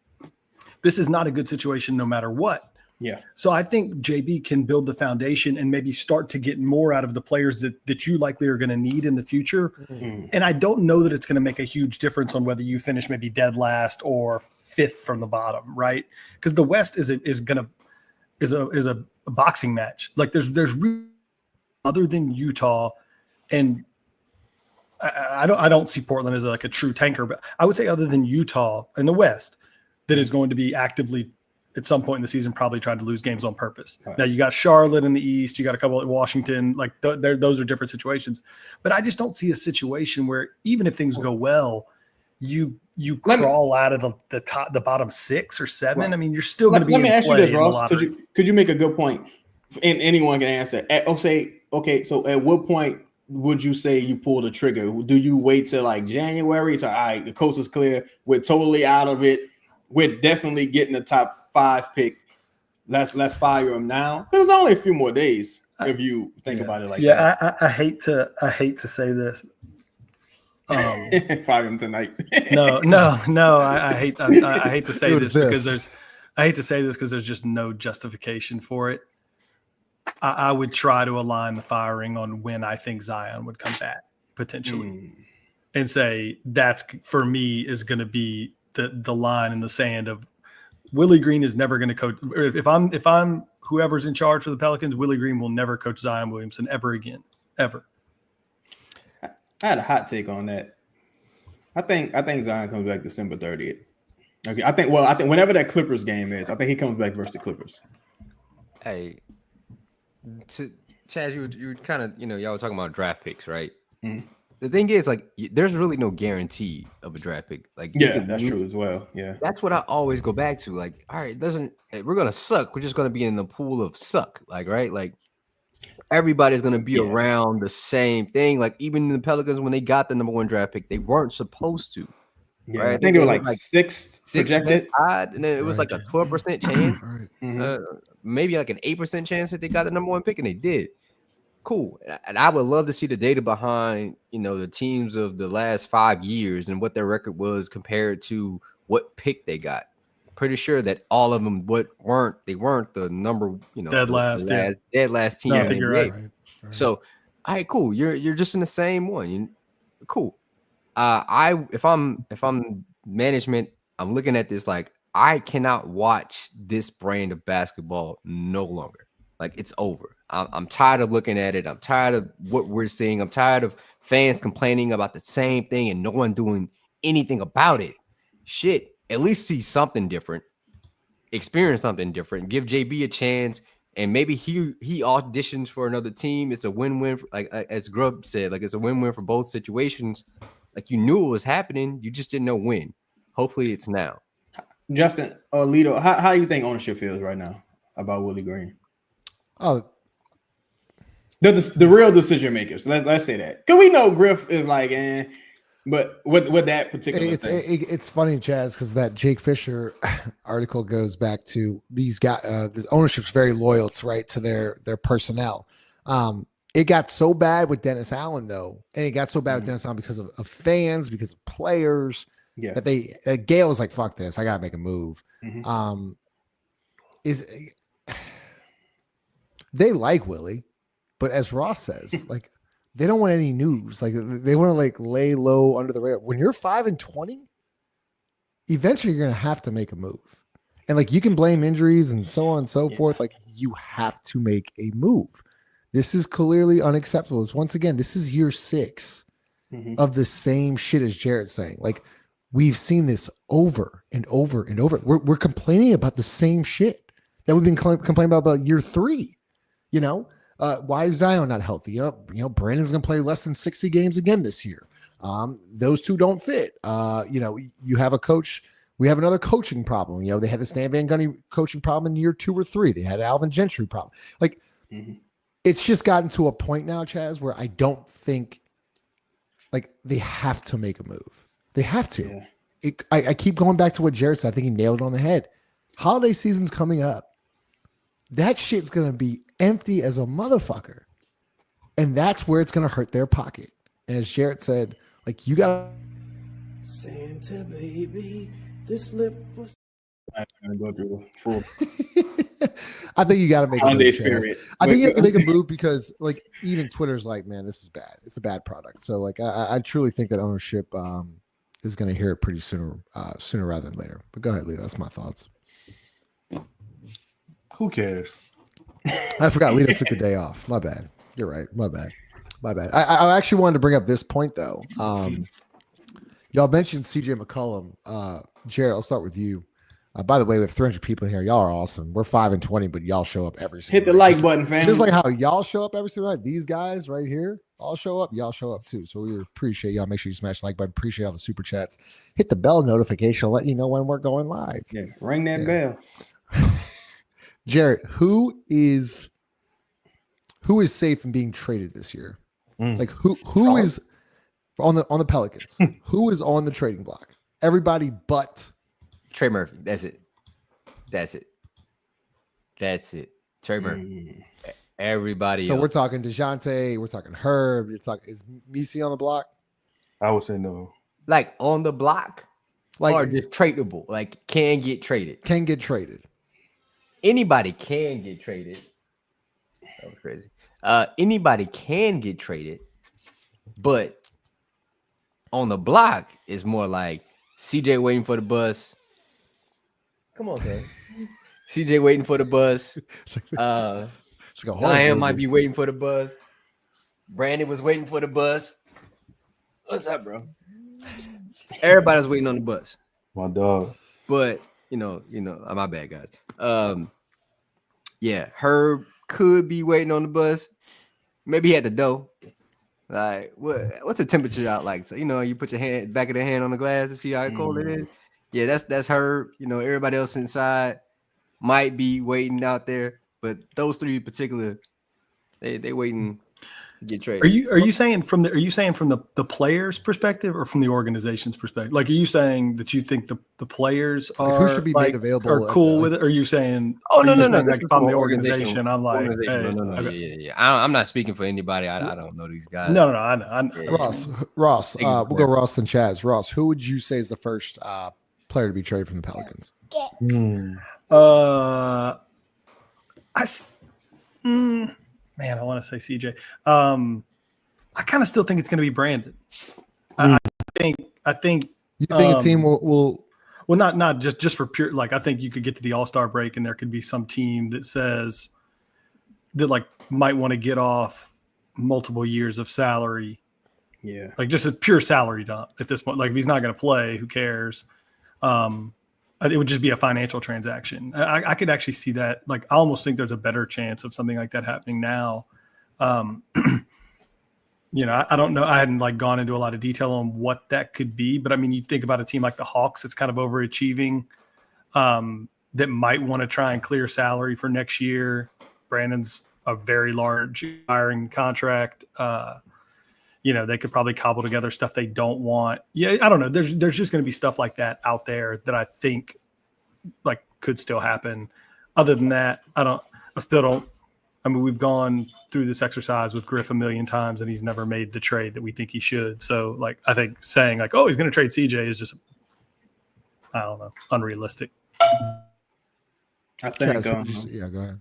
This is not a good situation no matter what. Yeah. So I think JB can build the foundation and maybe start to get more out of the players that you likely are going to need in the future. Mm-hmm. And I don't know that it's going to make a huge difference on whether you finish maybe dead last or 5th from the bottom, right? Because the West is a boxing match. Like there's really, other than Utah, and I don't see Portland as like a true tanker, but I would say other than Utah in the West, that is going to be actively at some point in the season probably trying to lose games on purpose. Right. Now you got Charlotte in the East, you got a couple at Washington, like those are different situations. But I just don't see a situation where even if things go well, you crawl out of the bottom 6 or 7. Right. I mean, you're still going to be. Let me ask you this, Ross. Could you make a good point? And anyone can answer. Okay. So at what point would you say you pull the trigger? Do you wait till like January? To all right, the coast is clear. We're totally out of it. We're definitely getting the top 5 pick. Let's fire him now. There's only a few more days if you think about it like that. Yeah, I hate to say this. Fire him tonight. No. I hate to say this because there's just no justification for it. I would try to align the firing on when I think Zion would come back potentially, and say that's for me is going to be the line in the sand of Willie Green is never going to coach. If I'm whoever's in charge for the Pelicans, Willie Green will never coach Zion Williamson ever again, ever. I had a hot take on that. I think Zion comes back December 30th. Okay, I think whenever that Clippers game is, I think he comes back versus the Clippers. Hey, Chaz, you were kind of, y'all were talking about draft picks, right? Mm-hmm. The thing is, like, there's really no guarantee of a draft pick. Like, that's true as well. Yeah, that's what I always go back to. Like, all right, we're gonna suck. We're just gonna be in the pool of suck. Like, right? Like, everybody's gonna be around the same thing. Like, even the Pelicans, when they got the number 1 draft pick, they weren't supposed to. Yeah, right? I think they were like 6 projected, and then it was like a 12% chance, maybe like an 8% chance that they got the number 1 pick, and they did. Cool. And I would love to see the data behind, the teams of the last 5 years and what their record was compared to what pick they got. Pretty sure that all of them weren't the number, dead last team in the NBA. Right. So, all right, cool. You're just in the same one. Cool. If I'm management, I'm looking at this like I cannot watch this brand of basketball no longer. Like, it's over. I'm tired of looking at it. I'm tired of what we're seeing. I'm tired of fans complaining about the same thing and no one doing anything about it. Shit, at least see something different, experience something different, give JB a chance, and maybe he auditions for another team. It's a win-win. Like as Grubb said, like it's a win-win for both situations. Like, you knew it was happening, you just didn't know when. Hopefully, it's now. Justin, Lito, how do you think ownership feels right now about Willie Green? Oh, the real decision makers. Let's say that, because we know Griff is like, but with that particular thing, it's funny, Chaz, because that Jake Fisher article goes back to these guys. This ownership's very loyal to their personnel. It got so bad with Dennis Allen, though, and it got so bad with Dennis Allen because of fans, because of players, that Gail was like, "Fuck this, I gotta make a move." They like Willie, but as Ross says, like, they don't want any news. Like, they want to like lay low under the radar. When you're 5-20, eventually you're gonna have to make a move. And like you can blame injuries and so on and so forth. Like you have to make a move. This is clearly unacceptable. Once again, this is year 6 of the same shit as Jarrett's saying. Like we've seen this over and over and over. We're complaining about the same shit that we've been complaining about year 3. You know, why is Zion not healthy? You know, Brandon's going to play less than 60 games again this year. Those two don't fit. You know, you have a coach. We have another coaching problem. You know, they had the Stan Van Gundy coaching problem in year 2 or 3. They had an Alvin Gentry problem. Like, it's just gotten to a point now, Chaz, where I don't think, like, they have to make a move. They have to. Yeah. I keep going back to what Jarrett said. I think he nailed it on the head. Holiday season's coming up. That shit's going to be empty as a motherfucker. And that's where it's going to hurt their pocket. And as Jarrett said, like, you got to. Santa baby, this lip was. I'm going to go through the full. I think you got to make Holiday a move. Spirit. I think you have to make a move because, like, even Twitter's like, man, this is bad. It's a bad product. So, like, I truly think that ownership is going to hear it pretty sooner rather than later. But go ahead, Lito. That's my thoughts. Who cares? I forgot Lito took the day off. My bad. You're right. My bad. I actually wanted to bring up this point, though. Y'all mentioned CJ McCollum. Jarrett, I'll start with you. By the way, we have 300 people in here. Y'all are awesome. We're 5-20, but y'all show up every single Hit the night. like button, fam. Just like how y'all show up every single night. These guys right here all show up. Y'all show up too. So we appreciate y'all. Make sure you smash the like button. Appreciate all the super chats. Hit the bell notification. Let you know when we're going live. Yeah, ring that bell. Jarrett, who is safe in being traded this year? Like who is on the Pelicans? Who is on the trading block? Everybody but Trey Murphy. That's it. Trey Murphy. Everybody So else. we're talking DeJounte, we're talking Herb, is Missi on the block? I would say no. Like on the block, Like or just tradable, like can get traded. Can get traded. Anybody can get traded. That was crazy. Anybody can get traded, but on the block is more like CJ waiting for the bus. Come on, man. CJ waiting for the bus. Zion might be waiting for the bus. Brandon was waiting for the bus. What's up, bro? Everybody's waiting on the bus. My dog. But you know, my bad, guys. Yeah, Herb could be waiting on the bus. Maybe he had the dough. Like, what's the temperature out like? So, you put your back of the hand on the glass to see how cold it is. Yeah, that's Herb. Everybody else inside might be waiting out there, but those three in particular, they waiting to get traded. Are you saying from the players' perspective or from the organization's perspective? Like, are you saying that you think the players are who should be made available are cool with it? Or are you saying no, like, from the organization? I'm like, yeah. I'm not speaking for anybody. I don't know these guys. No, I know. Ross. We'll go Ross and Chaz. Ross, who would you say is the first player to be traded from the Pelicans? Man, I want to say CJ. I kind of still think it's going to be Brandon. I think you think a team will well, not just for pure, like, I think you could get to the All-Star break and there could be some team that says that, like, might want to get off multiple years of salary. Yeah. Like, just a pure salary dump at this point. Like, if he's not going to play, who cares? It would just be a financial transaction. I could actually see that. Like, I almost think there's a better chance of something like that happening now. I don't know. I hadn't gone into a lot of detail on what that could be, but I mean, you think about a team like the Hawks that's kind of overachieving, that might want to try and clear salary for next year. Brandon's a very large hiring contract. They could probably cobble together stuff they don't want. Yeah, I don't know. There's just going to be stuff like that out there that I think could still happen. Other than that, I still don't. I mean, we've gone through this exercise with Griff a million times, and he's never made the trade that we think he should. So, I think saying he's going to trade CJ is just, I don't know, unrealistic. I think. go ahead.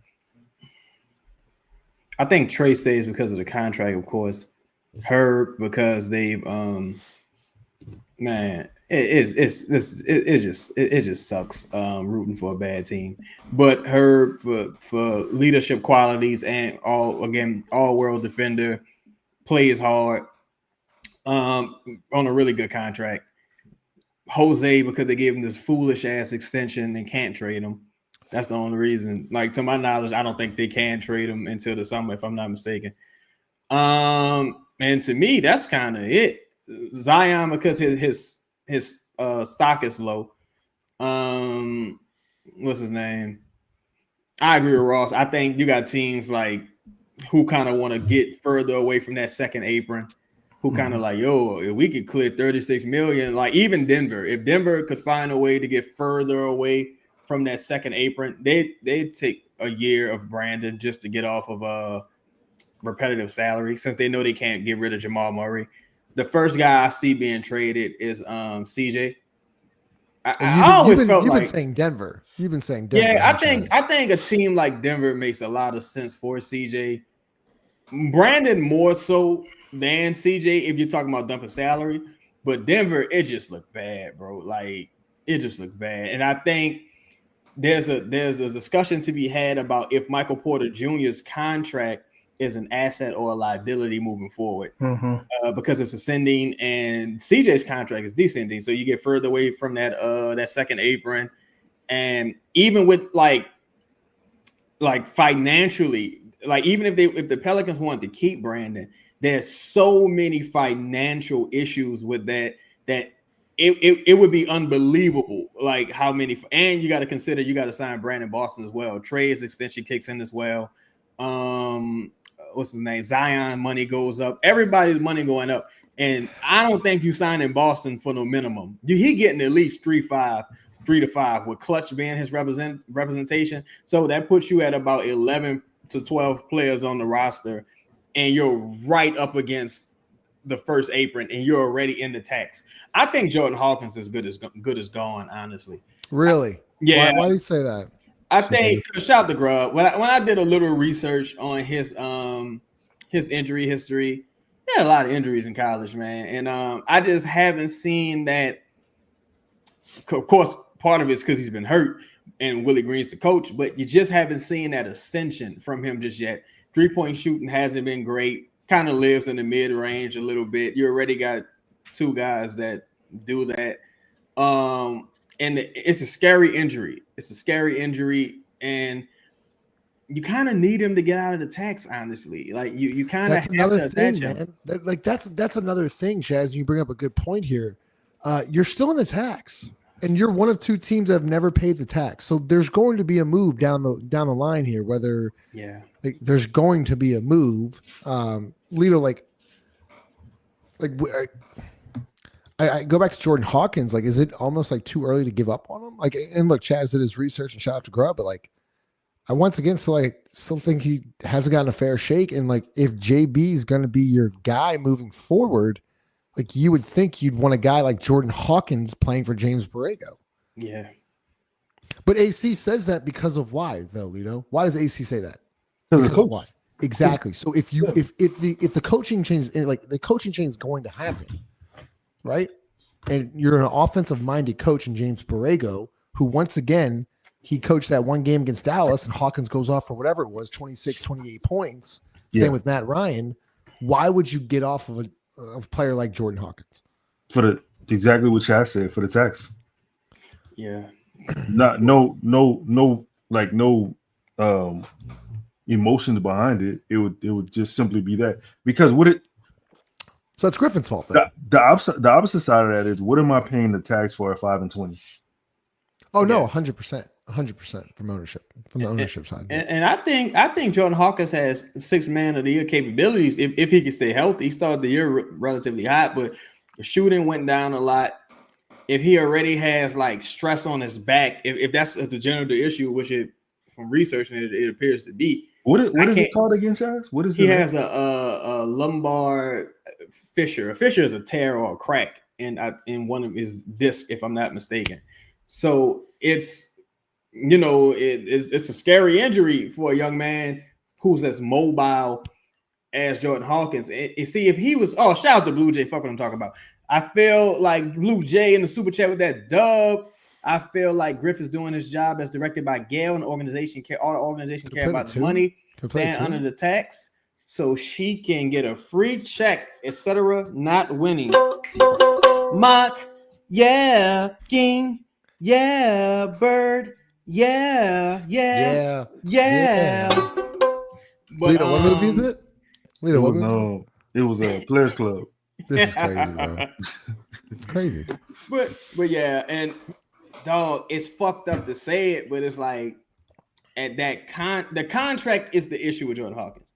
I think Trey stays because of the contract, of course. Herb because they've Man, it just sucks rooting for a bad team. But her for leadership qualities and all world defender, plays hard, on a really good contract. Jose, because they gave him this foolish ass extension and can't trade him. That's the only reason. Like, to my knowledge, I don't think they can trade him until the summer, if I'm not mistaken. And to me, that's kind of it. Zion, because his stock is low. What's his name? I agree with Ross. I think you got teams like who kind of want to get further away from that second apron, who kind of like, yo, if we could clear 36 million, like even Denver, if Denver could find a way to get further away from that second apron, they'd take a year of Brandon just to get off of a repetitive salary, since they know they can't get rid of Jamal Murray. The first guy I see being traded is CJ. I always felt like you've been saying Denver. You've been saying Denver. Yeah, I think a team like Denver makes a lot of sense for CJ. Brandon more so than CJ if you're talking about dumping salary, but Denver, it just looked bad, bro. Like, it just looked bad. And I think there's a discussion to be had about if Michael Porter Jr.'s contract is an asset or a liability moving forward, because it's ascending and CJ's contract is descending. So you get further away from that second apron. And even with like financially, like even if the Pelicans wanted to keep Brandon, there's so many financial issues with that it would be unbelievable, like how many. And you got to consider, you got to sign Brandon Boston as well. Trey's extension kicks in as well. What's his name? Zion money goes up. Everybody's money going up. And I don't think you sign in Boston for no minimum. He getting at least 3 to 5 with Clutch being his representation. So that puts you at about 11 to 12 players on the roster, and you're right up against the first apron, and you're already in the tax. I think Jordan Hawkins is good as gone, honestly. Really? Yeah. Why do you say that? I think, shout out to Grub. When I did a little research on his injury history, he had a lot of injuries in college, man. And I just haven't seen that. Of course, part of it's because he's been hurt and Willie Green's the coach, but you just haven't seen that ascension from him just yet. 3-point shooting hasn't been great. Kind of lives in the mid-range a little bit. You already got 2 guys that do that. And it's a scary injury. And you kind of need him to get out of the tax, honestly. Like you kind of have to attach him. Like that's another thing, Chaz. You bring up a good point here. You're still in the tax, and you're one of 2 teams that have never paid the tax. So there's going to be a move down the line here. Whether there's going to be a move. Lito, I go back to Jordan Hawkins. Like, is it almost like too early to give up on him? Like, and look, Chaz did his research and shout out to Grub, but like, I once again still think he hasn't gotten a fair shake. And like, if JB is going to be your guy moving forward, like you would think you'd want a guy like Jordan Hawkins playing for James Borrego. Yeah. But AC says that because of why though, Lito? Why does AC say that? Because of why? Exactly. So if the coaching change, like the coaching change is going to happen, right? And you're an offensive-minded coach in James Borrego, who once again, he coached that one game against Dallas and Hawkins goes off for whatever it was, 26, 28 points. Same with Matt Ryan. Why would you get off of a player like Jordan Hawkins? For exactly what Chaz said, for the tax. Yeah. No emotions behind it. It would just simply be that. Because so it's Griffin's fault then. The opposite side of that is, what am I paying the tax for at 5-20? Oh no, 100%. 100% from the ownership side. And I think Jordan Hawkins has 6 man of the year capabilities if he can stay healthy. He started the year relatively hot, but the shooting went down a lot. If he already has like stress on his back, if that's a degenerative issue, which from researching it appears to be. What is it called again, Chaz? What is it? He has a lumbar fissure. A fissure is a tear or a crack in one of his discs, if I'm not mistaken. So it's a scary injury for a young man who's as mobile as Jordan Hawkins. And see, if he was, shout out to Blue Jay, fuck what I'm talking about. I feel like Luke J in the super chat with that dub. I feel like Griff is doing his job as directed by Gail, and the organization all the organization care about is money, stand under the tax, so she can get a free check, etc. Not winning. Mock, yeah, king, yeah, bird, yeah. But, Lito, what movie is it? Lito, what movie is it? It was a Players Club. This is crazy, bro. It's crazy. But yeah, and dog, it's fucked up to say it, but it's like at the contract is the issue with Jordan Hawkins.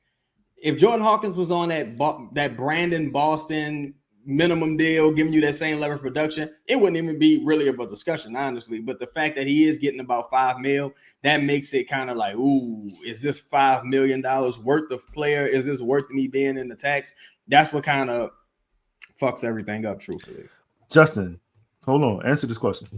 If Jordan Hawkins was on that Brandon Boston minimum deal, giving you that same level of production, it wouldn't even be really of a discussion, honestly. But the fact that he is getting about $5 million, that makes it kind of like, ooh, is this $5 million worth of player? Is this worth me being in the tax? That's what kind of fucks everything up, truthfully. Justin, hold on. Answer this question.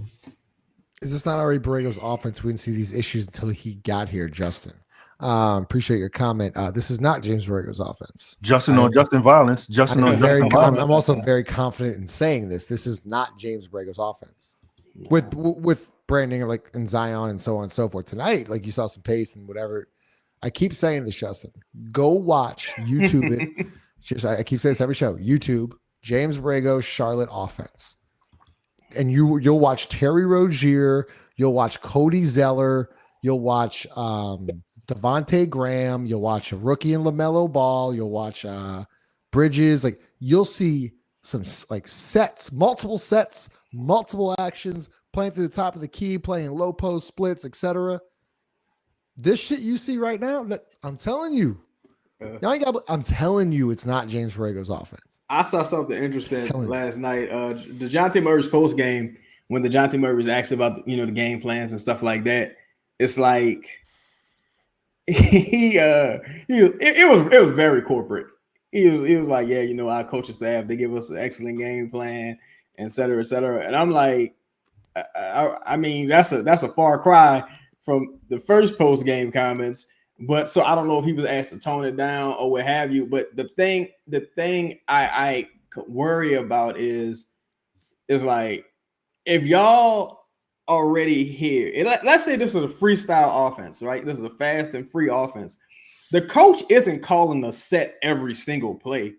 Is this not already Borrego's offense? We didn't see these issues until he got here, Justin. Appreciate your comment. This is not James Borrego's offense. Justin on Justin violence. I'm also very confident in saying this. This is not James Borrego's offense. With branding like and Zion and so on and so forth. Tonight, like you saw some pace and whatever. I keep saying this, Justin. Go watch YouTube it. I keep saying this every show. YouTube, James Borrego, Charlotte offense. And you'll watch Terry Rozier, you'll watch Cody Zeller, you'll watch Devontae Graham, you'll watch a rookie in LaMelo Ball, you'll watch Bridges. Like you'll see some like multiple actions, playing through the top of the key, playing low post splits, etc. This shit you see right now, that I'm telling you, I'm telling you, it's not James Borrego's offense. I saw something interesting last night. DeJounte Murray's post game, when DeJounte Murray was asked about the game plans and stuff like that, it's like it was very corporate. He was like, yeah, our coaching staff, they give us an excellent game plan, et cetera, et cetera. And I'm like, I mean, that's a far cry from the first post game comments. But so I don't know if he was asked to tone it down or what have you. But the thing I worry about is like, if y'all already here, and let's say this is a freestyle offense, right? This is a fast and free offense. The coach isn't calling a set every single play.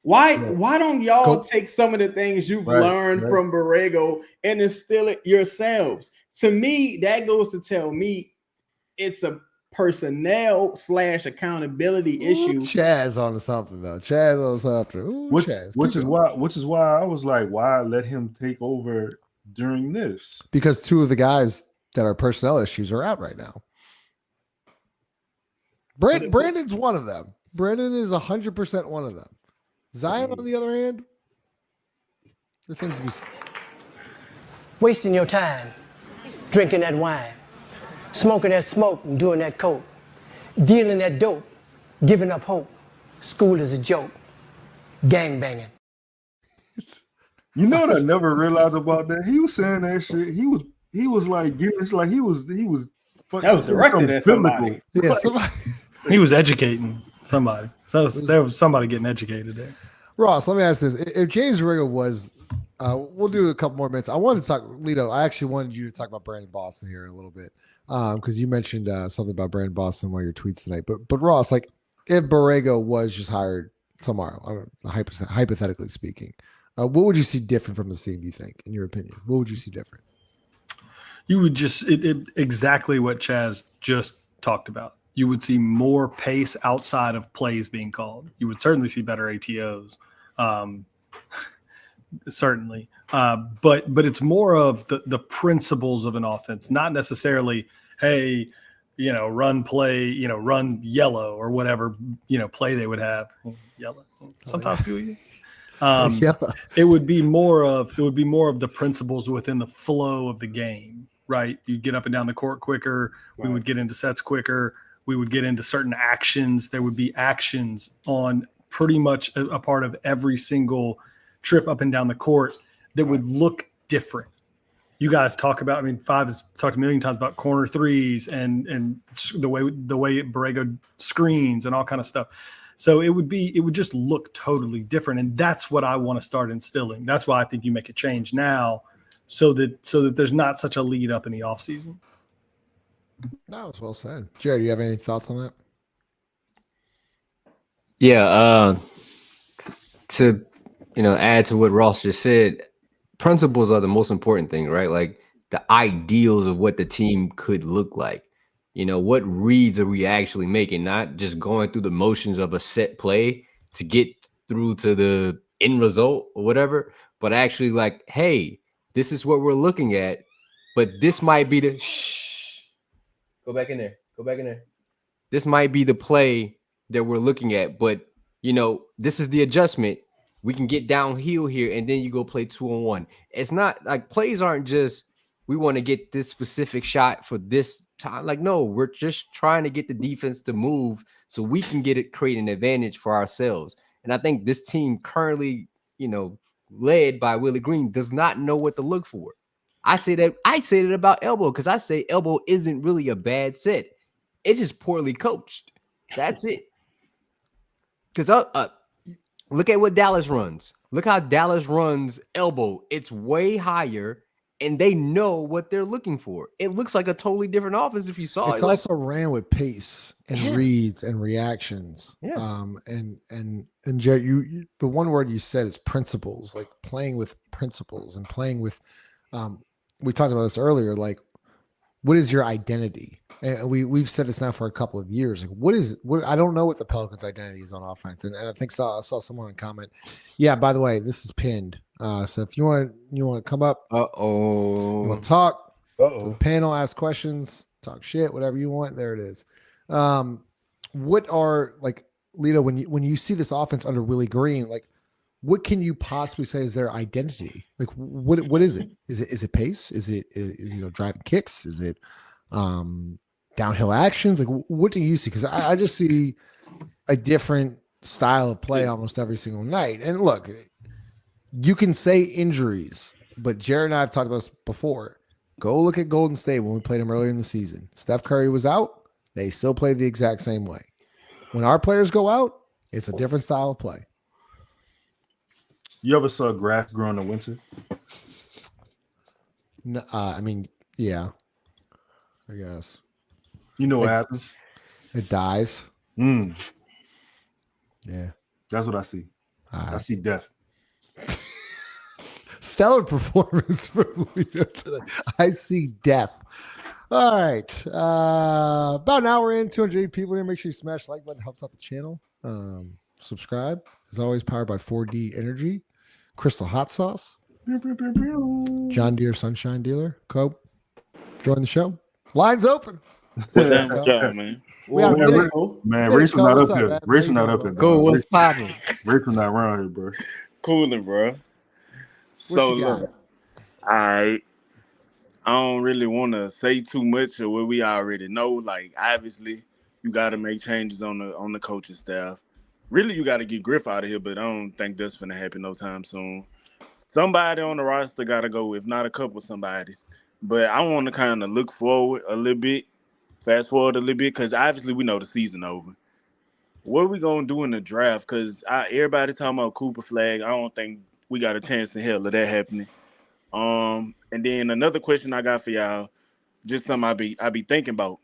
Why don't y'all take some of the things you've learned from Borrego and instill it yourselves? To me, that goes to tell me it's a personnel / accountability issue. Chaz on something though. Chaz on something. Which is why I was like, why let him take over during this? Because two of the guys that are personnel issues are out right now. Brandon's one of them. Brandon is 100% one of them. Zion, on the other hand, the things to be said. Wasting your time, drinking that wine, smoking that smoke and doing that coke, dealing that dope, giving up hope. School is a joke. Gang banging. You know what I never realized about that? He was saying that shit. He was like getting it like he was that was directed at somebody. Yeah, somebody. He was educating somebody. So there was somebody getting educated there. Ross, let me ask this. If James Borrego was we'll do a couple more minutes. I wanted to talk, Lito, I actually wanted you to talk about Brandon Boston here a little bit. Because you mentioned something about Brandon Boston in one of your tweets tonight. But Ross, like if Borrego was just hired tomorrow, hypothetically speaking, what would you see different from the team, do you think, in your opinion? What would you see different? You would just exactly what Chaz just talked about. You would see more pace outside of plays being called. You would certainly see better ATOs, certainly. But it's more of the principles of an offense, not necessarily, hey, run play, run yellow or whatever, play they would have. Yellow. Sometimes people it would be more of the principles within the flow of the game, right? You get up and down the court quicker. Right. We would get into sets quicker. We would get into certain actions. There would be actions on pretty much a part of every single trip up and down the court that would look different. You guys talk about, Five has talked a million times about corner threes and the way Borrego screens and all kind of stuff. So it would just look totally different. And that's what I want to start instilling. That's why I think you make a change now so that there's not such a lead up in the offseason. No, it's well said. Jared, do you have any thoughts on that? Yeah, to add to what Ross just said, principles are the most important thing, right? Like the ideals of what the team could look like. What reads are we actually making? Not just going through the motions of a set play to get through to the end result or whatever, but actually like, hey, this is what we're looking at, but this might be the Go back in there. This might be the play that we're looking at, but this is the adjustment. We can get downhill here, and then you go play 2-on-1. It's not like plays aren't just we want to get this specific shot for this time. Like, no, we're just trying to get the defense to move so we can create an advantage for ourselves. And I think this team currently, led by Willie Green, does not know what to look for. I say that about Elbow because I say Elbow isn't really a bad set. It's just poorly coached. That's it. Because look at what Dallas runs. Look how Dallas runs Elbow. It's way higher, and they know what they're looking for. It looks like a totally different offense if you saw it. It's also ran with pace and reads and reactions. Yeah. And Jared, you the one word you said is principles, like playing with principles and playing with we talked about this earlier, like what is your identity? And we've said this now for a couple of years. Like what I don't know what the Pelicans' identity is on offense. And I think I saw someone comment. Yeah, by the way, this is pinned. So if you want to come up, you want to talk to the panel, ask questions, talk shit, whatever you want, there it is. What are like Lito, when you see this offense under Willie Green, like what can you possibly say is their identity? Like what is it? Is it pace? Is it driving kicks? Is it downhill actions? Like what do you see? Because I just see a different style of play almost every single night. And look, you can say injuries, but Jared and I have talked about this before. Go look at Golden State when we played them earlier in the season. Steph Curry was out. They still played the exact same way. When our players go out, it's a different style of play. You ever saw grass grow in the winter? No, I mean, yeah, I guess. You know what happens? It dies. Yeah. That's what I see. I see death. Stellar performance from Lito today. I see death. All right. About an hour in, 280 people here. Make sure you smash the like button. Helps out the channel. Subscribe. As always, powered by 4D Energy. Crystal Hot Sauce. John Deere Sunshine Dealer. Cope. Join the show. Lines open. Man, Rachel's not up here. Rachel's not up here. Cool. What's popping? Rachel's not around here, bro. Cooling, bro. So look, I don't really want to say too much of what we already know. Like, obviously, you got to make changes on the coaching staff. Really, you got to get Griff out of here, but I don't think that's going to happen no time soon. Somebody on the roster got to go, if not a couple somebodies. But I want to kind of look forward a little bit, fast forward a little bit, because obviously we know the season over. What are we going to do in the draft? Because everybody talking about Cooper Flag. I don't think we got a chance in hell of that happening. And then another question I got for y'all, just something I be thinking about.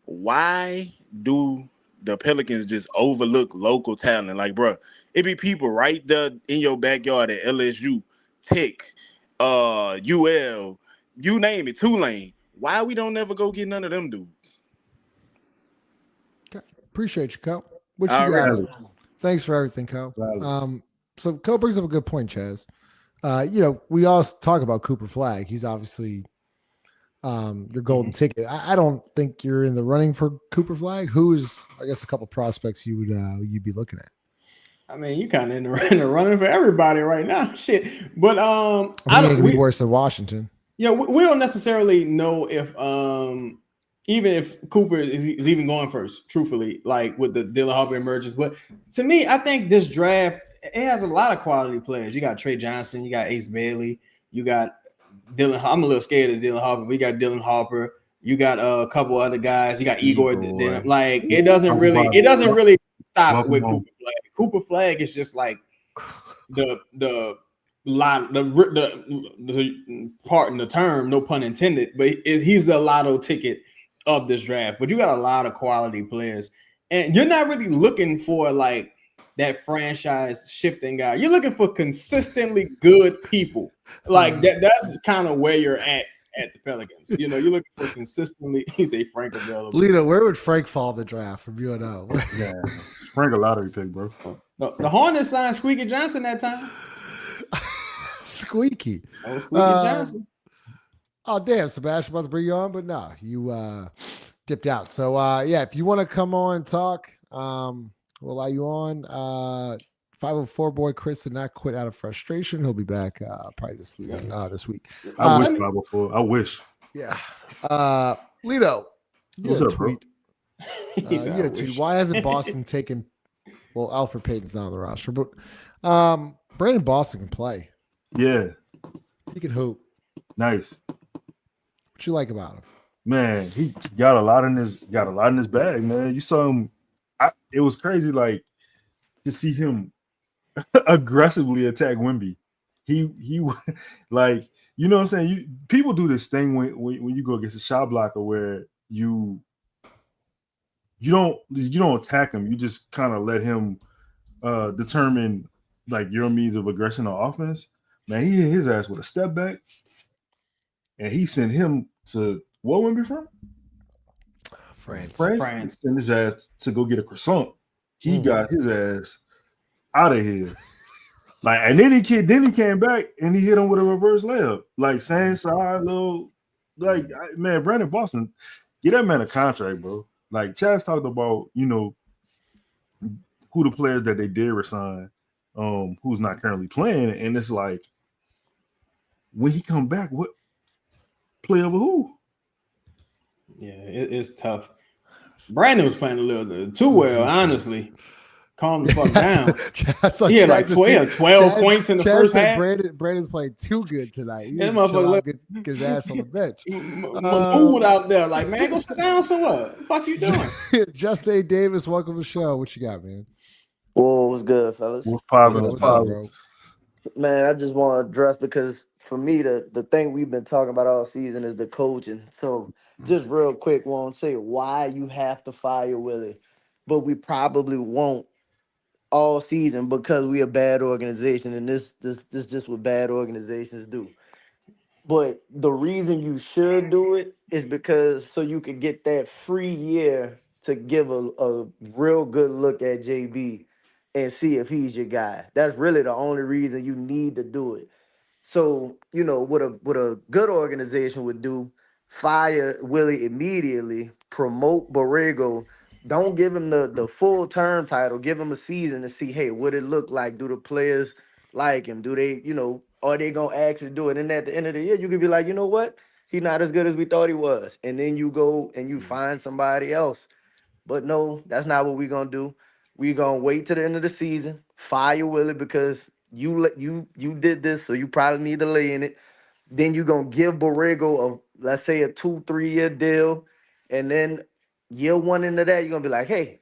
Why do the Pelicans just overlook local talent? Like, bro, it be people right there in your backyard at LSU, Tech, UL, you name it, Tulane. Why we don't never go get none of them dudes? Okay. Appreciate you, Cole. What you got? Thanks for everything, Cole. So Cole brings up a good point, Chaz. We all talk about Cooper Flag. He's obviously your golden ticket. I don't think you're in the running for Cooper Flag. Who is, I guess, a couple prospects you'd be looking at? I mean, you kind of in the running for everybody right now. Shit, but I think it could be worse than Washington. Yeah, we don't necessarily know if even if Cooper is even going first, truthfully, like with the Dylan Harper emergence. But to me, I think this draft, it has a lot of quality players. You got Trey Johnson, you got Ace Bailey, you got Dylan. I'm a little scared of Dylan Harper, but you got Dylan Harper, you got a couple other guys, you got Igor. Like it doesn't really stop Welcome with home. Cooper Flag. Cooper Flag is just like the pardon the term, no pun intended, but he's the lotto ticket of this draft. But you got a lot of quality players, and you're not really looking for like that franchise shifting guy. You're looking for consistently good people. Like that's kind of where you're at the Pelicans. You know, you're looking for consistently. He's a Frank available. Lito, where would Frank fall in the draft from UNO? Yeah, Frank a lottery pick, bro. The Hornets signed Squeaky Johnson that time. Squeaky. Oh, Squeaky Johnson. Oh, damn. Sebastian about to bring you on, but no, you dipped out. So, yeah, if you want to come on and talk, we'll allow you on. 504 boy Chris did not quit out of frustration. He'll be back probably this week. I wish 504. I wish. Yeah. Lito, you What's had a up, bro? tweet. You had a tweet. Why hasn't Boston taken? Well, Alfred Payton's not on the roster, but Brandon Boston can play. Yeah. He can hoop. Nice. What you like about him? Man, he got a lot in his bag, man. You saw him. It was crazy, like to see him aggressively attack Wemby. He like, you know what I'm saying? People do this thing when you go against a shot blocker where you don't attack him. You just kind of let him determine like your means of aggression on offense. Man, he hit his ass with a step back, and he sent him to what Wemby from? France. Sent his ass to go get a croissant. He got his ass out of here. Like, and then he came back and he hit him with a reverse layup, like same side, little, like, man, Brandon Boston, get that man a contract, bro. Like Chaz talked about, you know, who the players that they did resign, who's not currently playing, and it's like when he come back, what play over who? Yeah, it's tough. Brandon was playing a little too well, honestly. Calm the fuck down. He had like 12 points in the first half. Brandon's playing too good tonight. He get his ass on the bench. Mood out there, like, man, go sit down. So what? The fuck you doing? Justin Davis, welcome to the show. What you got, man? Whoa, what's good, fellas? What's poppin'? What's up, bro? Man, I just want to address, because for me, the thing we've been talking about all season is the coaching. So just real quick, won't say why you have to fire Willie, but we probably won't all season because we a bad organization, and this just what bad organizations do. But the reason you should do it is because so you could get that free year to give a real good look at JB and see if he's your guy. That's really the only reason you need to do it. So, you know, what a good organization would do, fire Willie immediately, promote Borrego. Don't give him the full term title. Give him a season to see, hey, what it look like. Do the players like him? Do they, you know, are they going to actually do it? And at the end of the year, you could be like, you know what? He's not as good as we thought he was. And then you go and you find somebody else. But no, that's not what we're going to do. We're going to wait to the end of the season, fire Willie because you did this, so you probably need to lay in it. Then you're going to give Borrego, let's say, a 2-3 year deal. And then year one into that, you're going to be like, hey,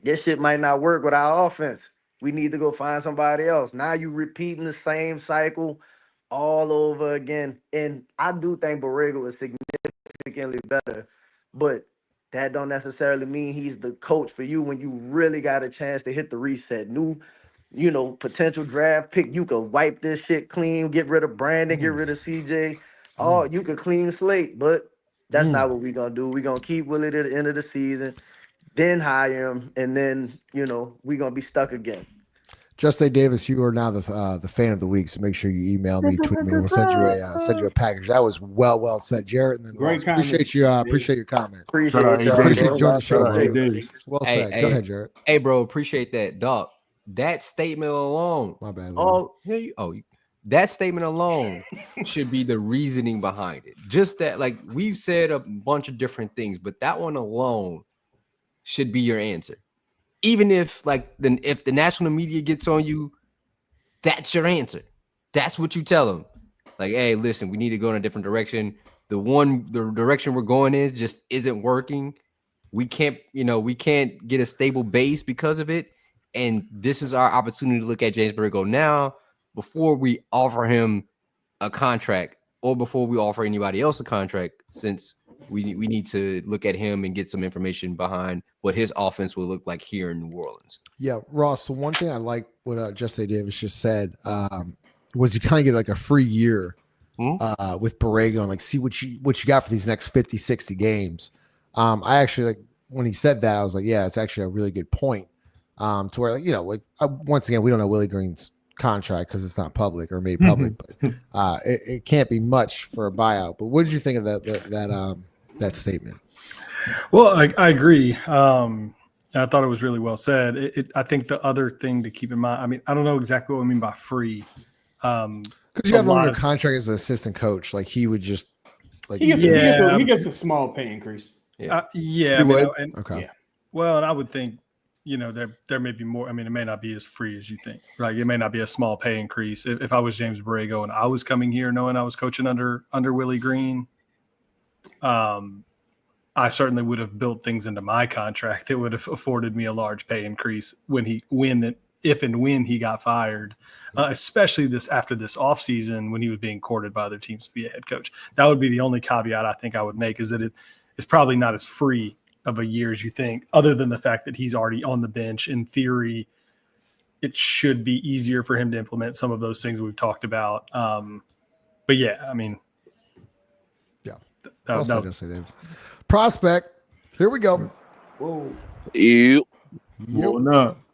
this shit might not work with our offense. We need to go find somebody else. Now you repeating the same cycle all over again. And I do think Borrego is significantly better, but that don't necessarily mean he's the coach for you when you really got a chance to hit the reset. New, you know, potential draft pick. You could wipe this shit clean, get rid of Brandon, get rid of CJ. Oh, you could clean slate, but that's not what we're going to do. We're going to keep Willie to the end of the season, then hire him, and then, you know, we're going to be stuck again. Justin Davis, you are now the fan of the week, so make sure you email me, tweet me, and we'll send you a package. That was well said, Jarrett. And then Great appreciate your comment. Appreciate you joining the show. Well Hey, said. Go ahead, Jarrett. Hey, bro, appreciate that, dog. That statement alone. My bad. That statement alone should be the reasoning behind it. Just that, like we've said a bunch of different things, but that one alone should be your answer. Even if if the national media gets on you, that's your answer. That's what you tell them. Like, hey, listen, we need to go in a different direction. The direction we're going in just isn't working. we can't get a stable base because of it. And this is our opportunity to look at James Borrego now before we offer him a contract or before we offer anybody else a contract, since we need to look at him and get some information behind what his offense will look like here in New Orleans. Yeah, Ross, the one thing I like what Justin Davis just said was you kind of get like a free year with Borrego and like see what you got for these next 50, 60 games. I actually, like, when he said that, I was like, yeah, it's actually a really good point. To where, like, once again, we don't know Willie Green's contract because it's not public or made public, but it can't be much for a buyout. But what did you think of that statement? Well, I agree. I thought it was really well said. I think the other thing to keep in mind, I mean, I don't know exactly what I mean by free. Because you have him under contract as an assistant coach, like he would just like he gets a small pay increase. Okay. Well, and I would think, there may be more. I mean, it may not be as free as you think. Like, it may not be a small pay increase. If I was James Borrego and I was coming here knowing I was coaching under Willie Green, I certainly would have built things into my contract that would have afforded me a large pay increase if and when he got fired, especially after this offseason when he was being courted by other teams to be a head coach. That would be the only caveat I think I would make, is that it's probably not as free of a year as you think, other than the fact that he's already on the bench. In theory, it should be easier for him to implement some of those things we've talked about. But yeah, I mean, Prospect, here we go. Whoa.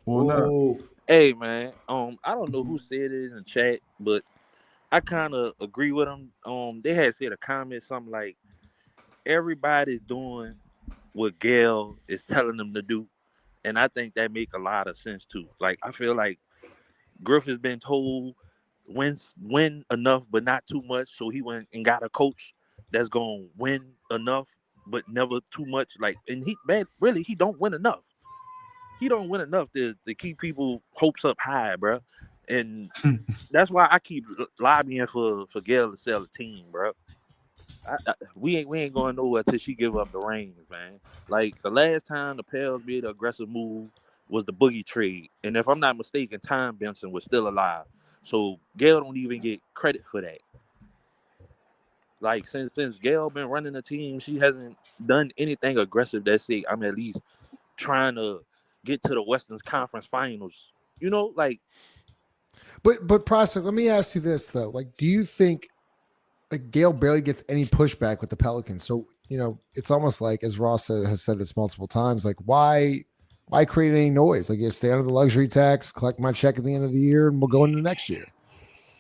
Whoa. Hey man, I don't know who said it in the chat, but I kind of agree with them. They had said a comment something like, everybody's doing what Gail is telling them to do, and I think that make a lot of sense too. Like, I feel like Griff has been told win enough but not too much, so he went and got a coach that's gonna win enough but never too much. Like, and he don't win enough. He don't win enough to keep people hopes up high, bro. And that's why I keep lobbying for Gail to sell a team, bro. We ain't going nowhere till she give up the reins, man. Like, the last time the Pels made an aggressive move was the Boogie trade, and if I'm not mistaken, Tom Benson was still alive. So Gail don't even get credit for that. Like, since Gail been running the team, she hasn't done anything aggressive that say I'm at least trying to get to the Western Conference Finals. Like. But Prospect, let me ask you this though. Like, do you think like Gail barely gets any pushback with the Pelicans? So, it's almost like, as Ross has said this multiple times, like, why create any noise? Like, you stay under the luxury tax, collect my check at the end of the year, and we'll go into next year.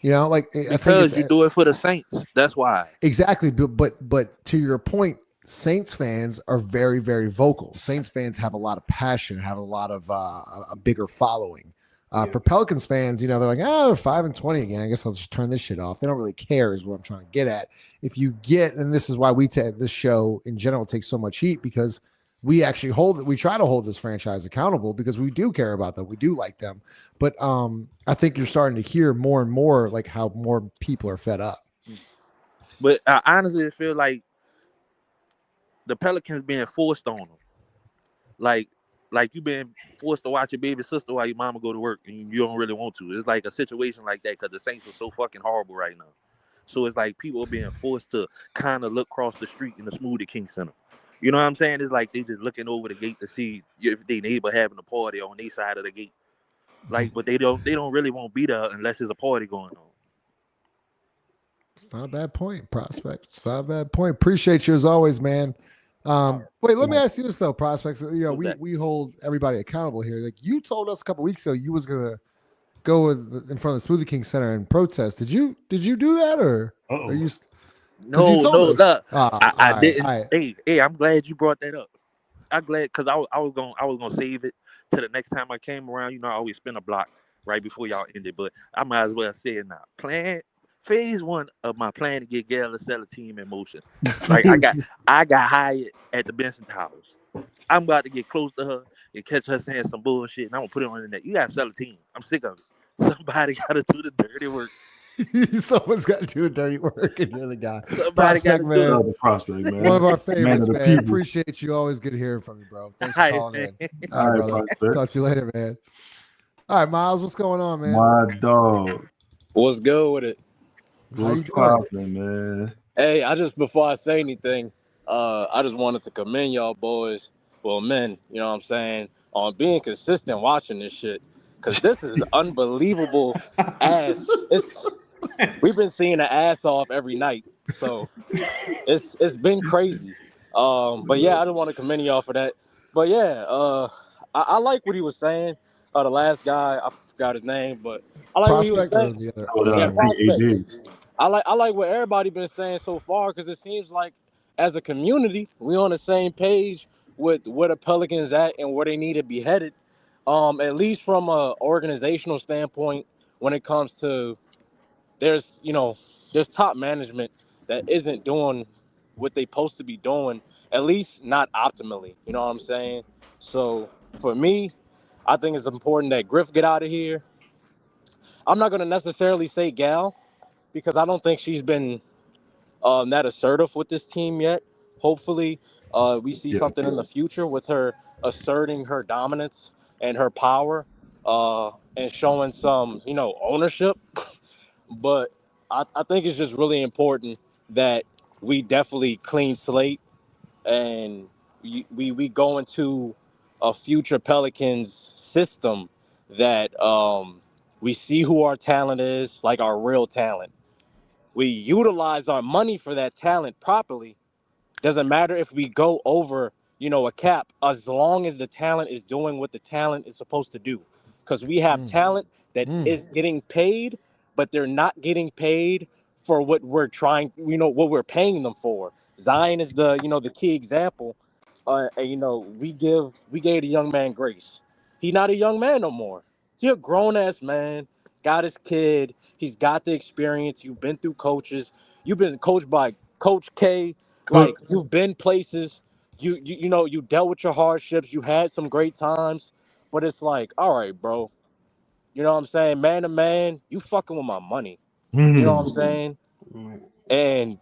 Like, because you do it for the Saints. That's why. Exactly. But to your point, Saints fans are very, very vocal. Saints fans have a lot of passion, have a lot of a bigger following. For Pelicans fans, they're like, they're 5-20 again. I guess I'll just turn this shit off. They don't really care, is what I'm trying to get at. If you get, and this is why this show in general takes so much heat, because we actually we try to hold this franchise accountable because we do care about them. We do like them. But I think you're starting to hear more and more like how more people are fed up. But I honestly feel like the Pelicans being forced on them. Like you being forced to watch your baby sister while your mama go to work and you don't really want to. It's like a situation like that because the Saints are so fucking horrible right now. So it's like people are being forced to kind of look across the street in the Smoothie King Center. You know what I'm saying? It's like they just looking over the gate to see if they neighbor having a party on their side of the gate. Like, but they don't really won't be there unless there's a party going on. It's not a bad point, Prospect. It's not a bad point. Appreciate you as always, man. Wait, let me ask you this though, Prospects. We hold everybody accountable here. Like, you told us a couple weeks ago you was gonna go in front of the Smoothie King Center and protest. Did you do that, or are you? No. I didn't. Right. Hey, I'm glad you brought that up. I'm glad because I was gonna save it to the next time I came around. I always spin a block right before y'all ended, but I might as well say it now. Phase 1 of my plan to get Gail to sell a team in motion. Like, I got hired at the Benson Towers. I'm about to get close to her and catch her saying some bullshit, and I'm gonna put it on the internet. You gotta sell a team. I'm sick of it. Somebody gotta do the dirty work Someone's got to do the dirty work, and you're the guy. Somebody got to do man. The prospect, man. One of our favorites, Man. man. Appreciate you. Always good hearing from you, bro. Thanks for calling in. All right, brother. Prospect. Talk to you later, man. All right, Miles, what's going on, man? My dog. What's good with it? What's poppin', man? Hey, before I say anything, I just wanted to commend y'all boys, well, men, you know what I'm saying, on being consistent watching this shit. Because this is unbelievable ass. We've been seeing the ass off every night. So it's been crazy. But yeah, I just want to commend y'all for that. But yeah, I like what he was saying. The last guy, I forgot his name, but I like what he was saying. Prospect. I like what everybody been saying so far, because it seems like as a community, we on the same page with where the Pelicans at and where they need to be headed. At least from a organizational standpoint, when it comes to there's top management that isn't doing what they supposed to be doing, at least not optimally. You know what I'm saying? So for me, I think it's important that Griff get out of here. I'm not going to necessarily say Gal, because I don't think she's been that assertive with this team yet. Hopefully, we see something in the future with her asserting her dominance and her power, and showing some, ownership. But I think it's just really important that we definitely clean slate, and we go into a future Pelicans system that we see who our talent is, like our real talent. We utilize our money for that talent properly. Doesn't matter if we go over, a cap, as long as the talent is doing what the talent is supposed to do. Because we have talent that is getting paid, but they're not getting paid for what we're trying, what we're paying them for. Zion is the key example. And, we gave the young man grace. He's not a young man no more. He a grown ass man, got his kid. He's got the experience. You've been through coaches. You've been coached by Coach K. Like, you've been places. You dealt with your hardships. You had some great times. But it's like, all right, bro. You know what I'm saying? Man to man, you fucking with my money. You know what I'm saying? And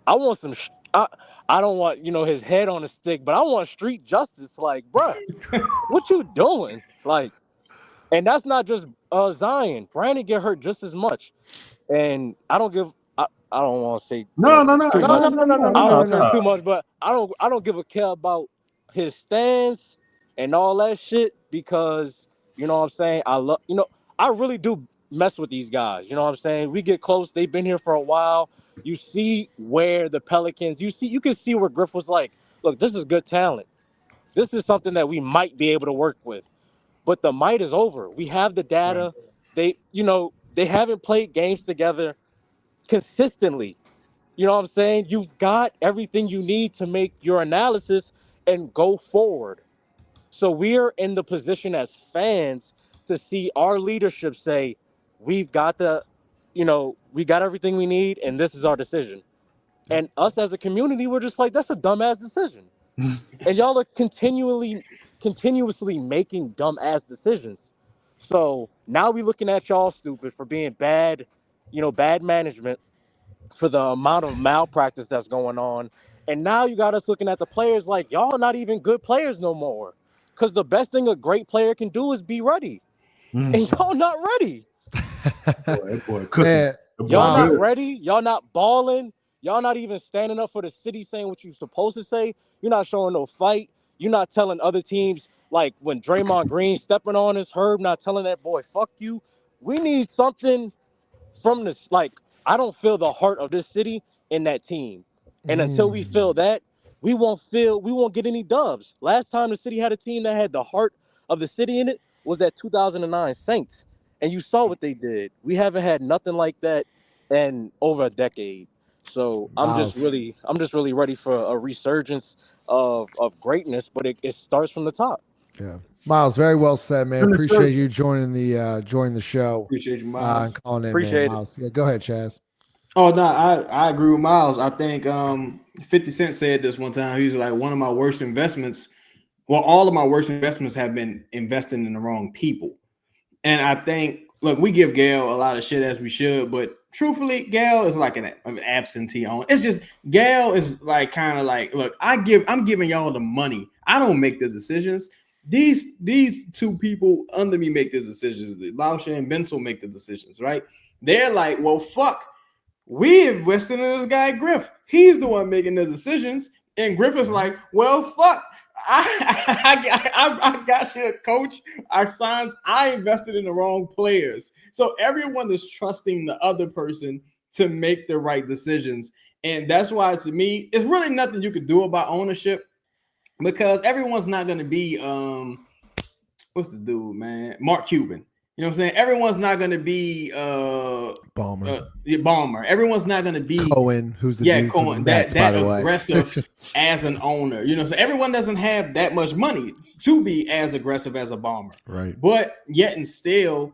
I want some. I don't want his head on a stick, but I want street justice. Like, bruh, what you doing? Like, and that's not just Zion. Brandon get hurt just as much, and I don't give. I don't want to say No. I don't curse too much, but I don't give a care about his stance and all that shit, because you know what I'm saying. I really do mess with these guys. You know what I'm saying. We get close. They've been here for a while. You see where the Pelicans. You can see where Griff was like, look, this is good talent. This is something that we might be able to work with. But the might is over. We have the data. They haven't played games together consistently. You know what I'm saying? You've got everything you need to make your analysis and go forward. So we're in the position as fans to see our leadership say, we got everything we need, and this is our decision. And us as a community, we're just like, that's a dumbass decision. And y'all are continuously making dumbass decisions. So now we looking at y'all stupid for being bad, bad management, for the amount of malpractice that's going on. And now you got us looking at the players like, y'all not even good players no more. Because the best thing a great player can do is be ready. And y'all not ready. Y'all not ready. Y'all not balling. Y'all not even standing up for the city, saying what you're supposed to say. You're not showing no fight. You're not telling other teams, like when Draymond Green stepping on his Herb, not telling that boy, fuck you. We need something from this. Like, I don't feel the heart of this city in that team. And until we feel that, we won't get any dubs. Last time the city had a team that had the heart of the city in it was that 2009 Saints. And you saw what they did. We haven't had nothing like that in over a decade. So I'm just really ready for a resurgence of greatness, but it starts from the top. Yeah. Miles, very well said, man. Appreciate you joining the show. Appreciate you, Miles. And calling in, Appreciate man, Miles. Yeah, go ahead, Chaz. Oh no, I agree with Miles. I think 50 Cent said this one time. He was like, one of my worst investments. Well, all of my worst investments have been investing in the wrong people. And I think look, we give Gail a lot of shit as we should, but truthfully, Gail is like an absentee owner. It's just Gail is like kind of like, look, I'm giving y'all the money. I don't make the decisions. These two people under me make the decisions. Lauscher and Bensel make the decisions, right? They're like, well, fuck. We invested in this guy Griff. He's the one making the decisions, and Griff is like, well, fuck. I got you, coach. Our signs. I invested in the wrong players, so everyone is trusting the other person to make the right decisions, and that's why, to me, it's really nothing you could do about ownership because everyone's not going to be what's the dude, man? Mark Cuban. You know what I'm saying? Everyone's not going to be Ballmer. Everyone's not going to be Cohen, who's the dude for the Mets, that by the way. aggressive as an owner. You know, so everyone doesn't have that much money to be as aggressive as a Ballmer. Right. But yet and still,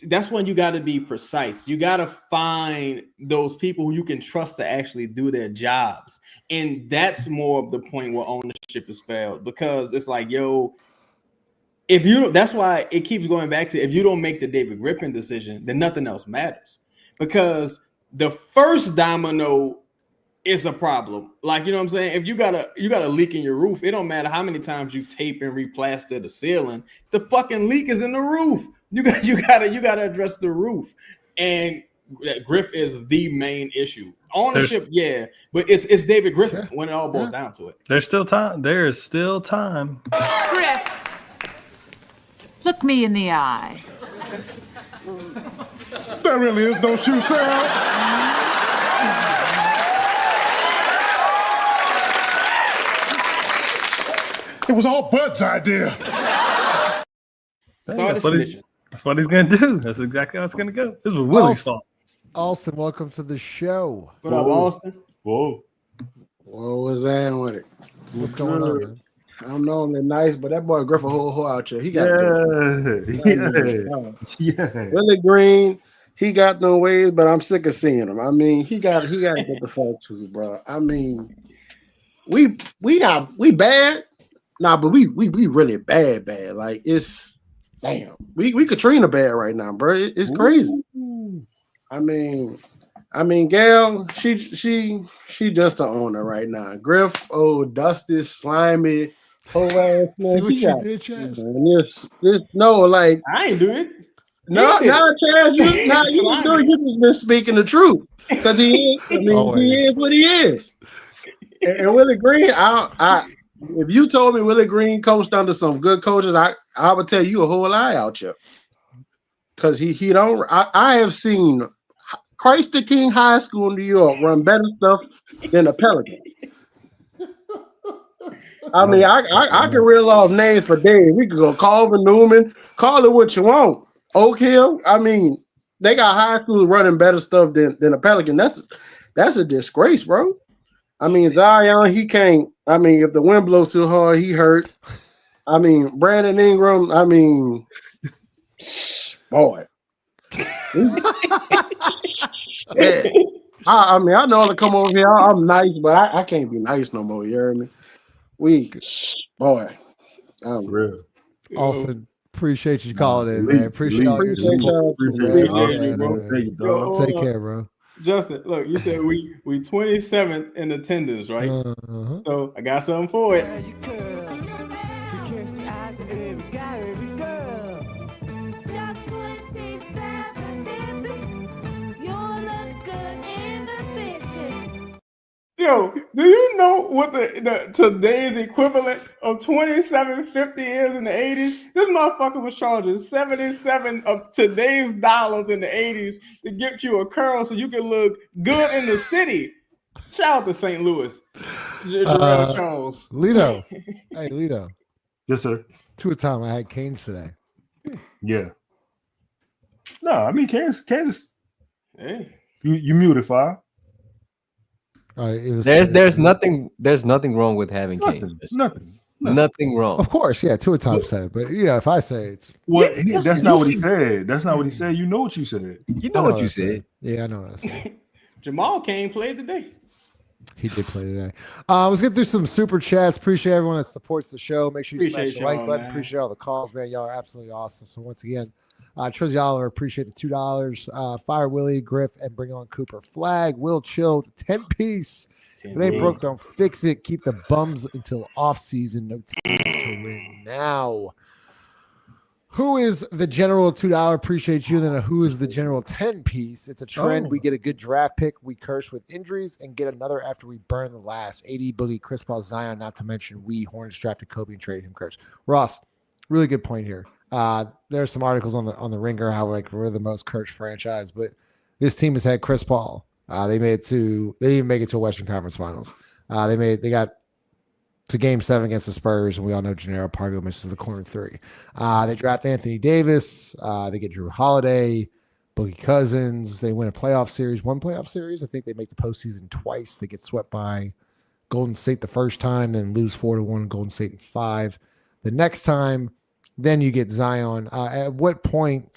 that's when you got to be precise. You got to find those people who you can trust to actually do their jobs. And that's more of the point where ownership has failed because it's like, yo, if you don't, that's why it keeps going back to if you don't make the David Griffin decision, then nothing else matters because the first domino is a problem. Like, you know what I'm saying? If you got a leak in your roof, it don't matter how many times you tape and replaster the ceiling, the fucking leak is in the roof. You gotta address the roof. And Griff is the main issue. Ownership, yeah, but it's David Griffin when it all boils down to it. There's still time. There is still time. Griff, look me in the eye. There really is no shoe sale. It was all Bud's idea. That's what he's gonna do. That's exactly how it's gonna go. This was Willie's fault. Alston, welcome to the show. What up, Alston? Whoa. What was that with it? What's going on, man? I'm normally nice, but that boy Griffin whole out here. He got Willie Green. He got no ways, but I'm sick of seeing him. I mean, he got to get the fuck to, bro. I mean, we bad. Nah, but we really bad. Like it's damn. We Katrina bad right now, bro. It's crazy. I mean, Gail, she just the owner right now. Griff, dusty, slimy, whole ass man. See what you did, Chaz? Like I ain't do it. No, Chaz, you just been speaking the truth because he is. I mean, he is what he is. And Willie Green, if you told me Willie Green coached under some good coaches, I would tell you a whole lie out here. Because he don't. I have seen Christ the King High School in New York run better stuff than the Pelicans. I mean, I can reel off names for days. We could go Calvin Newman, call it what you want. Oak Hill. I mean, they got high schools running better stuff than the Pelican. That's a disgrace, bro. I mean, Zion, he can't. I mean, if the wind blows too hard, he hurt. I mean, Brandon Ingram. I mean, boy. Yeah. I mean, I know to come over here. I'm nice, but I can't be nice no more. You hear me? Real. Austin, appreciate you calling in, man. Appreciate all your support. Take care, bro. Justin, look, you said we 27th in attendance, right? So I got something for it. Yo, do you know what the today's equivalent of 27.50 is in the 80s? This motherfucker was charging 77 of today's dollars in the 80s to get you a curl so you can look good in the city. Shout out to St. Louis. Jarrell Charles. Lito. Hey, Lito. Yes, sir. To a time I had Canes today. Yeah. No, I mean Kansas. Hey. You muted Fire. There's nothing wrong with having Canes. Nothing wrong. Of course, yeah. To a time said it, but if I say it's that's not what he said. That's not what he said. You know what you said. You know what you said. Yeah, I know what I said. Jamal Cain played today. He did play today. Let's get through some super chats. Appreciate everyone that supports the show. Make sure you smash the like button. Man. Appreciate all the calls, man. Y'all are absolutely awesome. So once again, Trizzy Oliver, appreciate the $2. Fire Willie, Griff, and bring on Cooper. Flag, Will Chill, the 10-piece. If it ain't broke, don't fix it. Keep the bums until off-season. No team to win now. Who is the general $2? Appreciate you. Then who is the general 10-piece? It's a trend. We get a good draft pick. We curse with injuries and get another after we burn the last. AD, Boogie, Chris Paul, Zion, not to mention Hornets drafted Kobe and traded him curse. Ross, really good point here. There's some articles on the Ringer how we're the most cursed franchise, but this team has had Chris Paul. They didn't even make it to a Western Conference Finals. They got to Game 7 against the Spurs, and we all know Gennaro Pargo misses the corner 3. They draft Anthony Davis. They get Drew Holiday, Boogie Cousins. They win one playoff series. I think they make the postseason twice. They get swept by Golden State the first time, then lose 4-1 Golden State in 5. The next time, then you get Zion. At what point,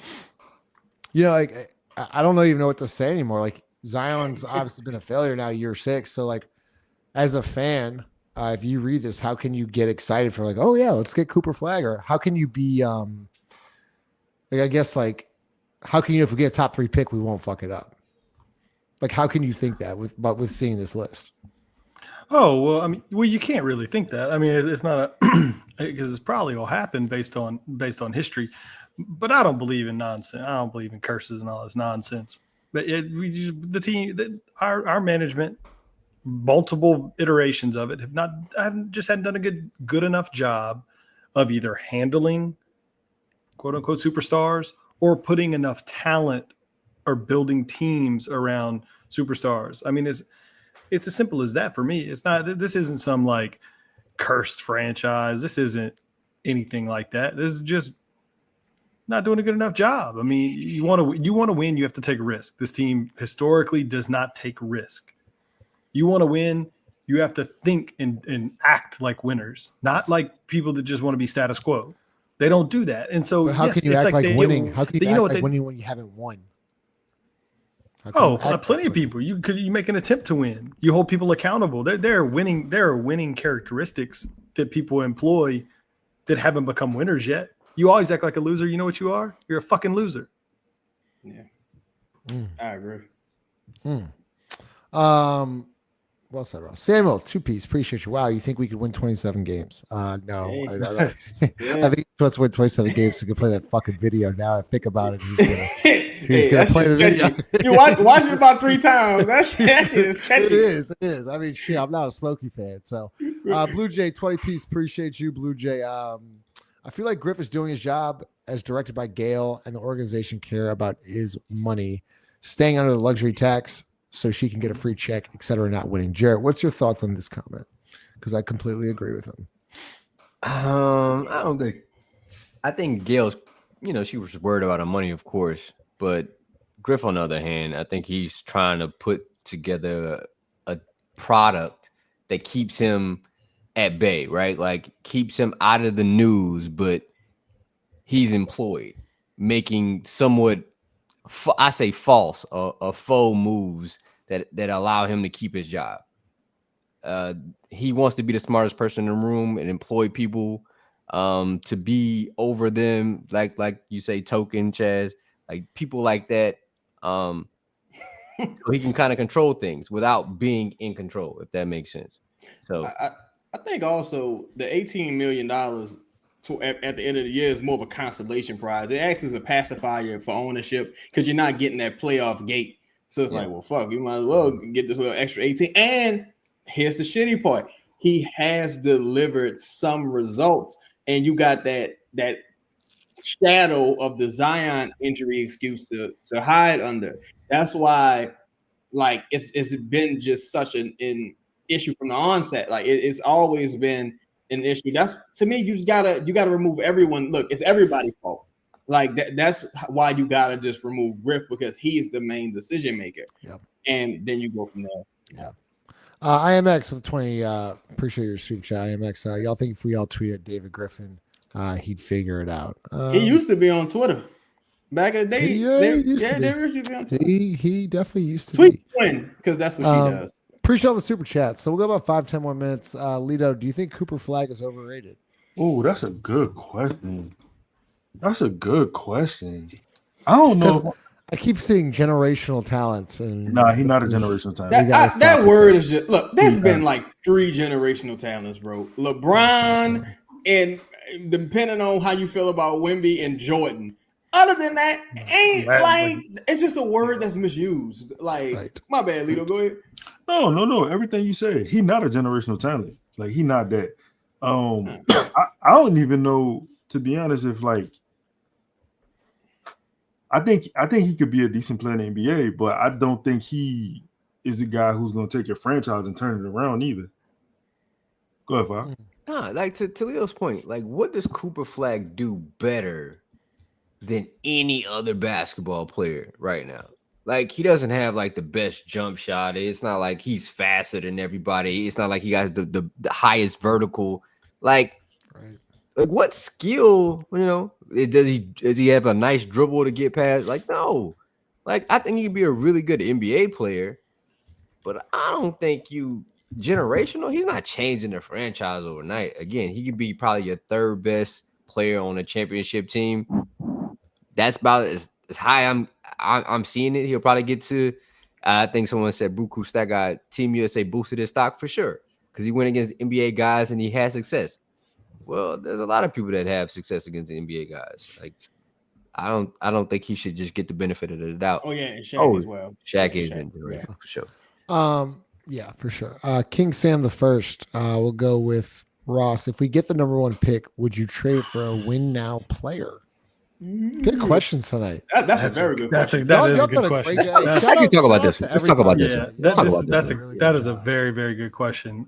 I don't even know what to say anymore. Like, Zion's obviously been a failure now, year 6. So, like, as a fan, if you read this, how can you get excited for like, oh yeah, let's get Cooper Flag? Or how can you be, how can you, if we get a top 3 pick, we won't fuck it up? Like, how can you think that with seeing this list? Oh, well, you can't really think that. I mean, it's not because it's probably all happened based on history, but I don't believe in nonsense. I don't believe in curses and all this nonsense. But our management, multiple iterations of it hadn't done a good enough job of either handling quote unquote superstars or putting enough talent or building teams around superstars. I mean, it's as simple as that for me. It's not, this isn't some like cursed franchise. This isn't anything like that. This is just not doing a good enough job. I mean, you want to win, you have to take a risk. This team historically does not take risk. You want to win, you have to think and act like winners, not like people that just want to be status quo. They don't do that. And so, how can you act like winning? How can you act like winning when you haven't won? Plenty of people. You make an attempt to win. You hold people accountable. There are winning characteristics that people employ that haven't become winners yet. You always act like a loser. You know what you are? You're a fucking loser. Yeah, I agree. Well said, Ross. Samuel, 2-piece. Appreciate you. Wow, you think we could win 27 games? No. I think he wants to win 27 games so we can play that fucking video. Now I think about it. He's gonna play the video. You watch it about 3 times. That shit is catchy. It is. I mean, shit, I'm not a Smokey fan. So Blue Jay, 20-piece. Appreciate you, Blue Jay. I feel like Griff is doing his job as directed by Gail, and the organization care about his money, staying under the luxury tax so she can get a free check, et cetera, not winning. Jarrett, what's your thoughts on this comment? Because I completely agree with him. I think Gail's, she was worried about her money, of course, but Griff, on the other hand, I think he's trying to put together a product that keeps him at bay, right? Like, keeps him out of the news, but he's employed, making somewhat, I say false or faux moves that allow him to keep his job. He wants to be the smartest person in the room and employ people to be over them, like you say, token Chaz, like people like that. So he can kind of control things without being in control, if that makes sense. So I think also the $18 million at the end of the year is more of a consolation prize. It acts as a pacifier for ownership because you're not getting that playoff gate. So it's like, well, fuck, you might as well get this little extra 18. And here's the shitty part. He has delivered some results. And you got that shadow of the Zion injury excuse to hide under. That's why, like, it's been just such an issue from the onset. Like, it's always been an issue. That's, to me, you gotta remove everyone. Look, it's everybody's fault. Like that's why you gotta just remove Griff, because he's the main decision maker. Yep. And then you go from there. Yeah. IMX with the 20. Appreciate your super chat, IMX. Y'all think if we all tweeted David Griffin, he'd figure it out? He used to be on Twitter back in the day. David used to be on Twitter. He definitely used to tweet Quinn, because that's what she does. Appreciate all the super chats. So we'll go about 5-10 more minutes. Lido, do you think Cooper Flag is overrated? Oh, that's a good question. I don't know. I keep seeing generational talents, and Nah, he's not a generational talent. That word is just look. There's been like 3 generational talents, bro. LeBron and depending on how you feel about Wemby and Jordan. Other than that, ain't like it's just a word that's misused. Like my bad, Lito. Go ahead. No. Everything you said, he's not a generational talent. Like he not that. I don't even know, to be honest, if like I think he could be a decent player in the NBA, but I don't think he is the guy who's going to take your franchise and turn it around either. Go ahead, Bob. Nah, like to Leo's point, like what does Cooper Flag do better than any other basketball player right now? Like he doesn't have like the best jump shot. It's not like he's faster than everybody. It's not like he got the highest vertical. Like what skill, does he have a nice dribble to get past? Like, no. Like, I think he could be a really good NBA player, but I don't think generational. He's not changing the franchise overnight. Again, he could be probably your 3rd best player on a championship team. That's about as high I'm seeing it. He'll probably get to, I think someone said Buku Stat got Team USA boosted his stock for sure because he went against NBA guys and he had success. Well, there's a lot of people that have success against the NBA guys. Like, I don't think he should just get the benefit of the doubt. Oh yeah, and Shaq as well. Shaq is for sure. Yeah, for sure. King Sam the First. We'll go with Ross. If we get the number 1 pick, would you trade for a win now player? Good questions tonight. That's a very good question. That is a good question. Let's talk about this. Let's talk about this. That is a very, very good question.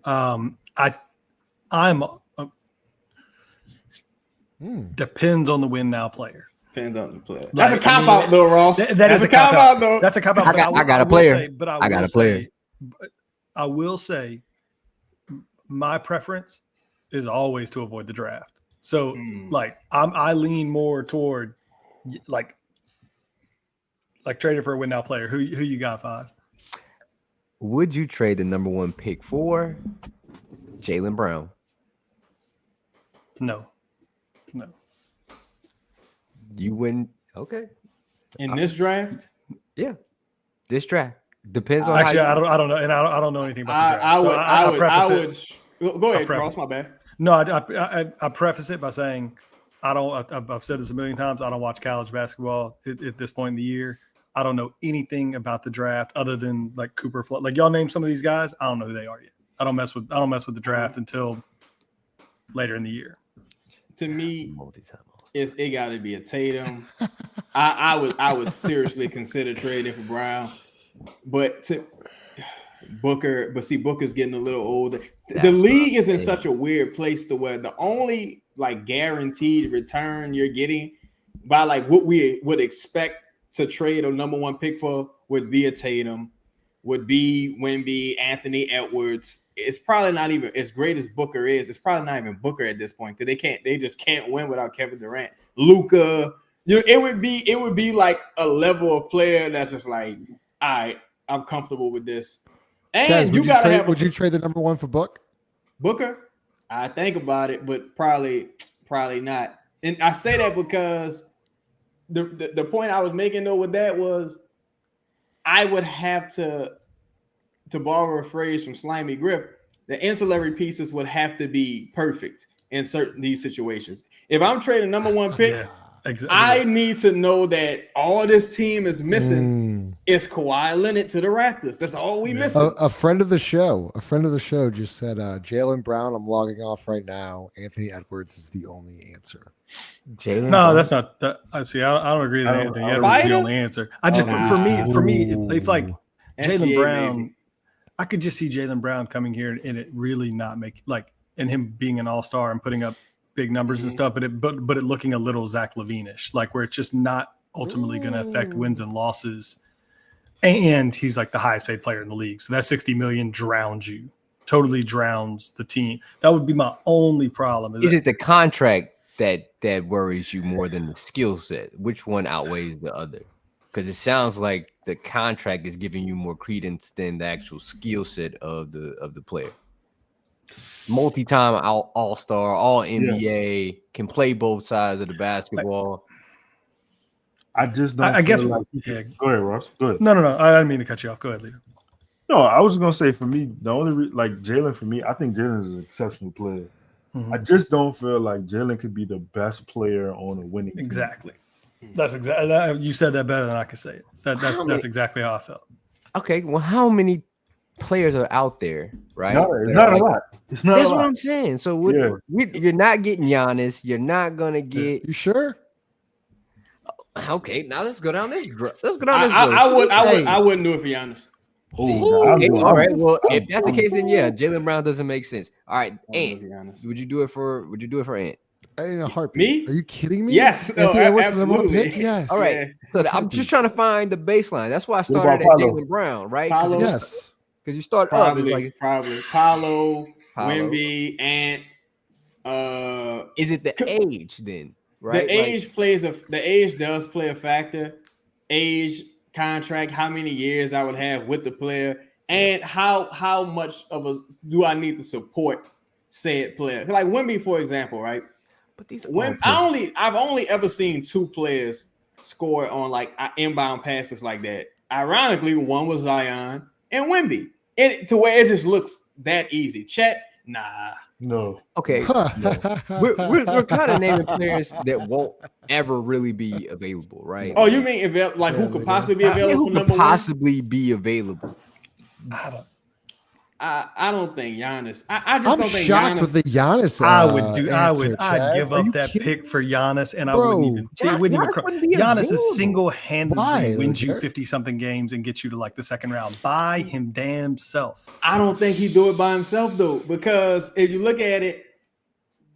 Depends on the win now player. Depends on the player. That's a cop out though, Ross. That's a cop out though. That's a cop out. I got a player. I got a player. I will say my preference is always to avoid the draft. So like I lean more toward like traded for a win now player. Who you got, 5? Would you trade the number 1 pick for Jaylen Brown? No. You wouldn't. Okay. In this draft? Yeah. This draft depends on. Actually, I don't know, and I don't know anything about the draft. I would. Go ahead, Cross. My bad. No, I preface it by saying I've said this a million times. I don't watch college basketball at this point in the year. I don't know anything about the draft other than like Cooper Flood. Like y'all name some of these guys, I don't know who they are yet. I don't mess with the draft until later in the year. To me, it got to be a Tatum. I would seriously consider trading for Brown, but Booker. But see, Booker's getting a little older. The league is in such a weird place to where the only like guaranteed return you're getting by like what we would expect to trade a number 1 pick for would be a Tatum, would be Wemby, Anthony Edwards. It's probably not even as great as Booker is. It's probably not even Booker at this point because they just can't win without Kevin Durant. Luka, it would be like a level of player that's just like, all right, I'm comfortable with this. And Chaz, would you trade the number 1 for Booker? I think about it, but probably not. And I say that because the point I was making though with that was I would have to borrow a phrase from Slimy Griff, the ancillary pieces would have to be perfect in these situations. If I'm trading number 1 pick, I need to know that all this team is missing is Kawhi Leonard to the Raptors. That's all we missing. A friend of the show just said, Jaylen Brown, I'm logging off right now. Anthony Edwards is the only answer. No, that's not that. I see. I don't agree that Anthony Edwards is the only answer. I just for me, if like Jaylen Brown, maybe. I could just see Jaylen Brown coming here and it really not make like and him being an all-star and putting up big numbers and stuff, but it looking a little Zach LaVine-ish, like where it's just not ultimately going to affect wins and losses. And he's like the highest paid player in the league, so that $60 million totally drowns the team. That would be my only problem. Is it the contract that worries you more than the skill set? Which one outweighs the other? Because it sounds like the contract is giving you more credence than the actual skill set of the player. Multi-time all-star, all NBA, can play both sides of the basketball. I just don't. I guess. Like, Yeah. Go ahead, Ross. Go ahead. No. I didn't mean to cut you off. Go ahead, Leo. No, I was gonna say for me, the only like Jalen for me, I think Jalen is an exceptional player. Mm-hmm. I just don't feel like Jalen could be the best player on a winning team. Exactly. That's exactly. You said that better than I could say it. That's exactly how I felt. Okay, well, how many players are out there, right? It's not a lot. It's not. That's a lot. what I'm saying. So you're not getting Giannis. You're not gonna get. You sure? Okay, now let's go down this. Let's go I down this. road. I wouldn't do it for Giannis. Okay, all right. Well, if that's the case, then yeah, Jaylen Brown doesn't make sense. All right, Ant. Would you do it for Ant? In a heartbeat. Me? Are you kidding me? Yes. Absolutely. Yes. All right. So I'm just trying to find the baseline. That's why I started at Jaylen Brown, right? Yes. Because you start probably Paolo, Paolo. Wemby, Ant. Is it the age then? Right. The age does play a factor. Age, contract, how many years I would have with the player, and how much do I need to support said player? Like Wemby, for example, right? But these I've only ever seen 2 players score on like inbound passes like that. Ironically, one was Zion and Wemby. To where it just looks that easy. Chet, nah. No. Okay. We're kind of naming players that won't ever really be available, right? Oh, you mean who could possibly be available? Who could possibly be available? I don't think Giannis. I just don't think shocked Giannis. with the Giannis. I'd give up that pick for Giannis, and I wouldn't even. It wouldn't even. Giannis is single-handedly wins you 50-something games and gets you to like the second round by him damn self. I don't think he'd do it by himself though, because if you look at it,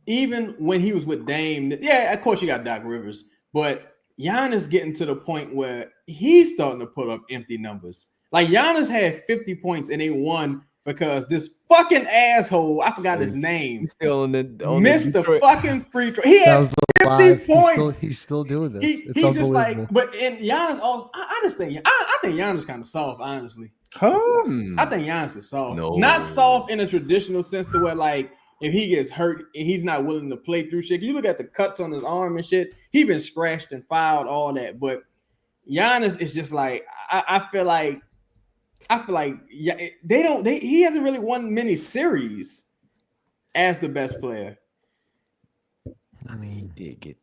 even when he was with Dame, yeah, of course you got Doc Rivers, but Giannis getting to the point where he's starting to put up empty numbers. Like Giannis had 50 points and they won because this fucking asshole, I forgot his name, still missed the fucking free throw. He had 50 points. He's still doing this. He's just like, but in Giannis, also, I just think I think Giannis kind of soft, honestly. I think Giannis is soft. No. Not soft in a traditional sense to where like if he gets hurt, he's not willing to play through shit. You look at the cuts on his arm and shit. He been scratched and fouled, all that. But Giannis is just like I feel like he hasn't really won many series as the best player. I mean, he did get.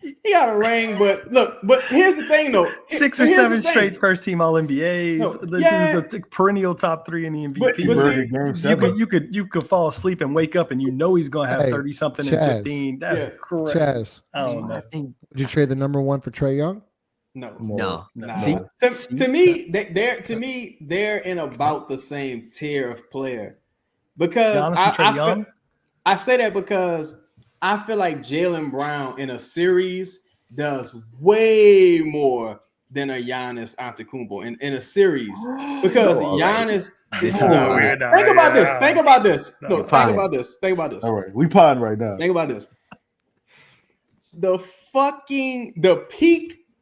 He got a ring, but here's the thing though: 6 or 7 straight first-team All-NBAs. He's a perennial top 3 in the MVP. You could fall asleep and wake up, and you know he's going to have 30-something and 15. That's correct. Chaz, I don't know. Would you trade the number 1 for Trae Young? No. See? To me, they're in about the same tier of player because I say that because I feel like Jaylen Brown in a series does way more than a Giannis Antetokounmpo in a series because Giannis. Think about this. Think about this. No, think about this. Think about this. All right, we podding right now. Think about this. The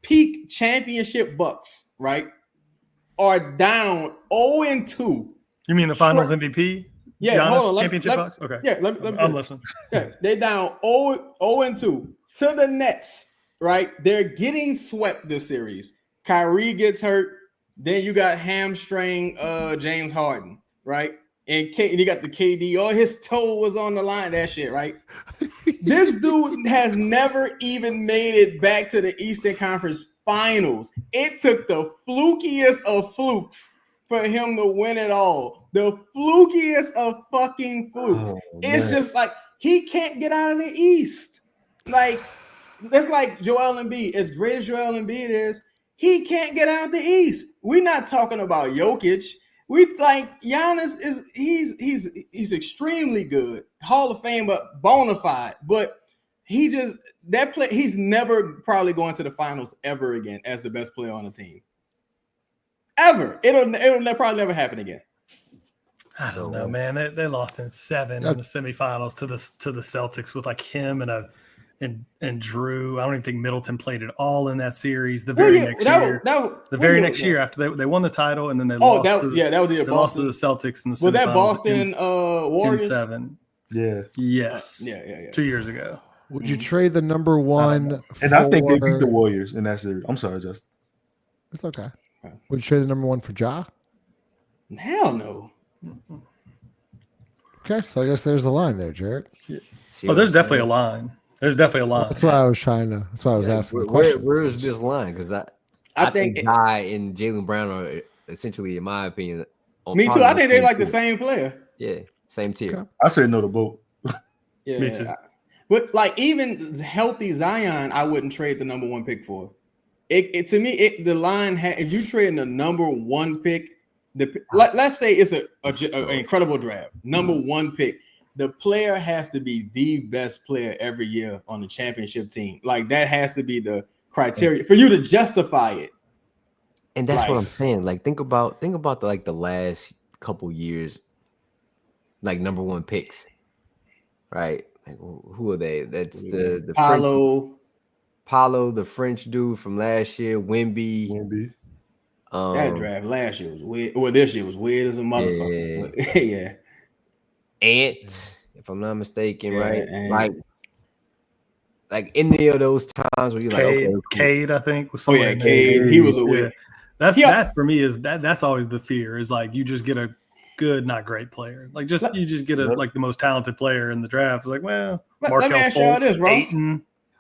peak championship Bucks, right, are down 0-2. You mean the Finals MVP? Yeah, Giannis, championship Bucks. Okay. Yeah, let me I'm listening. Yeah, they're down 0-2 to the Nets. Right, they're getting swept this series. Kyrie gets hurt. Then you got hamstring James Harden, right? And you got the KD. Oh, his toe was on the line. That shit, right? This dude has never even made it back to the Eastern Conference Finals. It took the flukiest of flukes for him to win it all. The flukiest of fucking flukes. It's just like he can't get out of the East. Like that's like Joel Embiid. As great as Joel Embiid is, he can't get out the East. We're not talking about Jokic. We think Giannis he's extremely good, Hall of Fame, but bona fide. But he's never probably going to the finals ever again as the best player on the team. Ever. It'll probably never happen again. I don't know, man. They lost in 7 in the semifinals to the Celtics with like him and Drew. I don't even think Middleton played at all in that series. The very next year after they won the title, and then they lost. That was the Boston. Lost to the Celtics in the semifinals. Was that Boston Warriors? In 7. Yeah. Yes. Yeah. 2 years ago. Would you trade the number one? And I think they beat the Warriors in that series. I'm sorry, Justin. It's okay. Would you trade the number one for Ja? Hell no. Okay, so I guess there's a line there, Jared. Yeah. Oh, there's definitely a line. There's definitely a line. That's why I was trying to. That's why I was asking the question. Where is this line? Because I think Ja and Jaylen Brown are essentially, in my opinion, me too. I think they're like the same player. Yeah, same tier. Okay. I said no to both. Yeah, me too. But like even healthy Zion, I wouldn't trade the number one pick for. To me, the line if you trade the number one pick, let's say it's an incredible draft, number one pick. The player has to be the best player every year on the championship team. Like that has to be the criteria for you to justify it. And that's what I'm saying. Like think about the last couple years, like number one picks, right? Like, who are they? That's the Paolo, the French dude from last year, Wemby. That draft last year was weird. Well, this year was weird as a motherfucker. Yeah. Ant, if I'm not mistaken, right? Like any of those times where you're Cade, like, okay, Cade, I think was. Cade. He was a weird. That for me is that's always the fear is like you just get a good, not great player. Like you just get like the most talented player in the draft. It's like, well, let me ask you all this, Ross.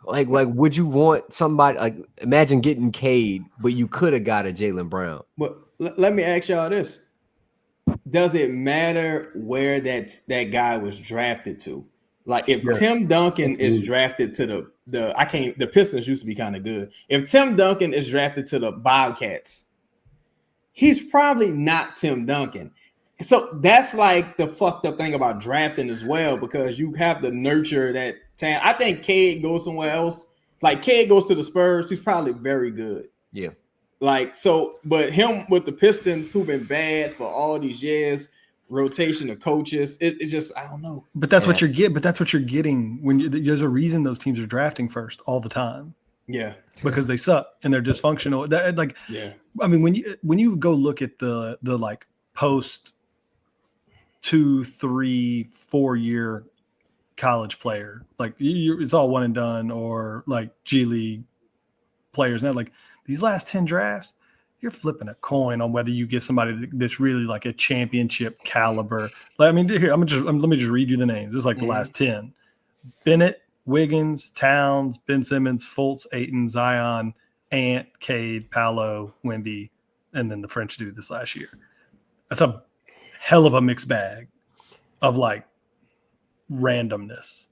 Like, would you want somebody like imagine getting Cade, but you could have got a Jaylen Brown? But let me ask y'all this: does it matter where that guy was drafted to? Like, if Tim Duncan is drafted to the Pistons used to be kind of good. If Tim Duncan is drafted to the Bobcats, he's probably not Tim Duncan. So that's like the fucked up thing about drafting as well, because you have to nurture that talent. I think Cade goes somewhere else. Like Cade goes to the Spurs, he's probably very good. Yeah. Like, so, but him with the Pistons, who've been bad for all these years, rotation of coaches, it's just, I don't know. But that's what you're getting. But that's what you're getting when there's a reason those teams are drafting first all the time. Yeah. Because they suck and they're dysfunctional. I mean, when you go look at the like post 2, 3, 4 year college player, like it's all one and done, or like G League players. Now, like these last 10 drafts, you're flipping a coin on whether you get somebody that's really like a championship caliber. Like, I mean, here let me just read you the names. This is like the last 10: Bennett, Wiggins, Towns, Ben Simmons, Fultz, Ayton, Zion, Ant, Cade, Paolo, Wemby, and then the French dude this last year. That's a hell of a mixed bag of like randomness.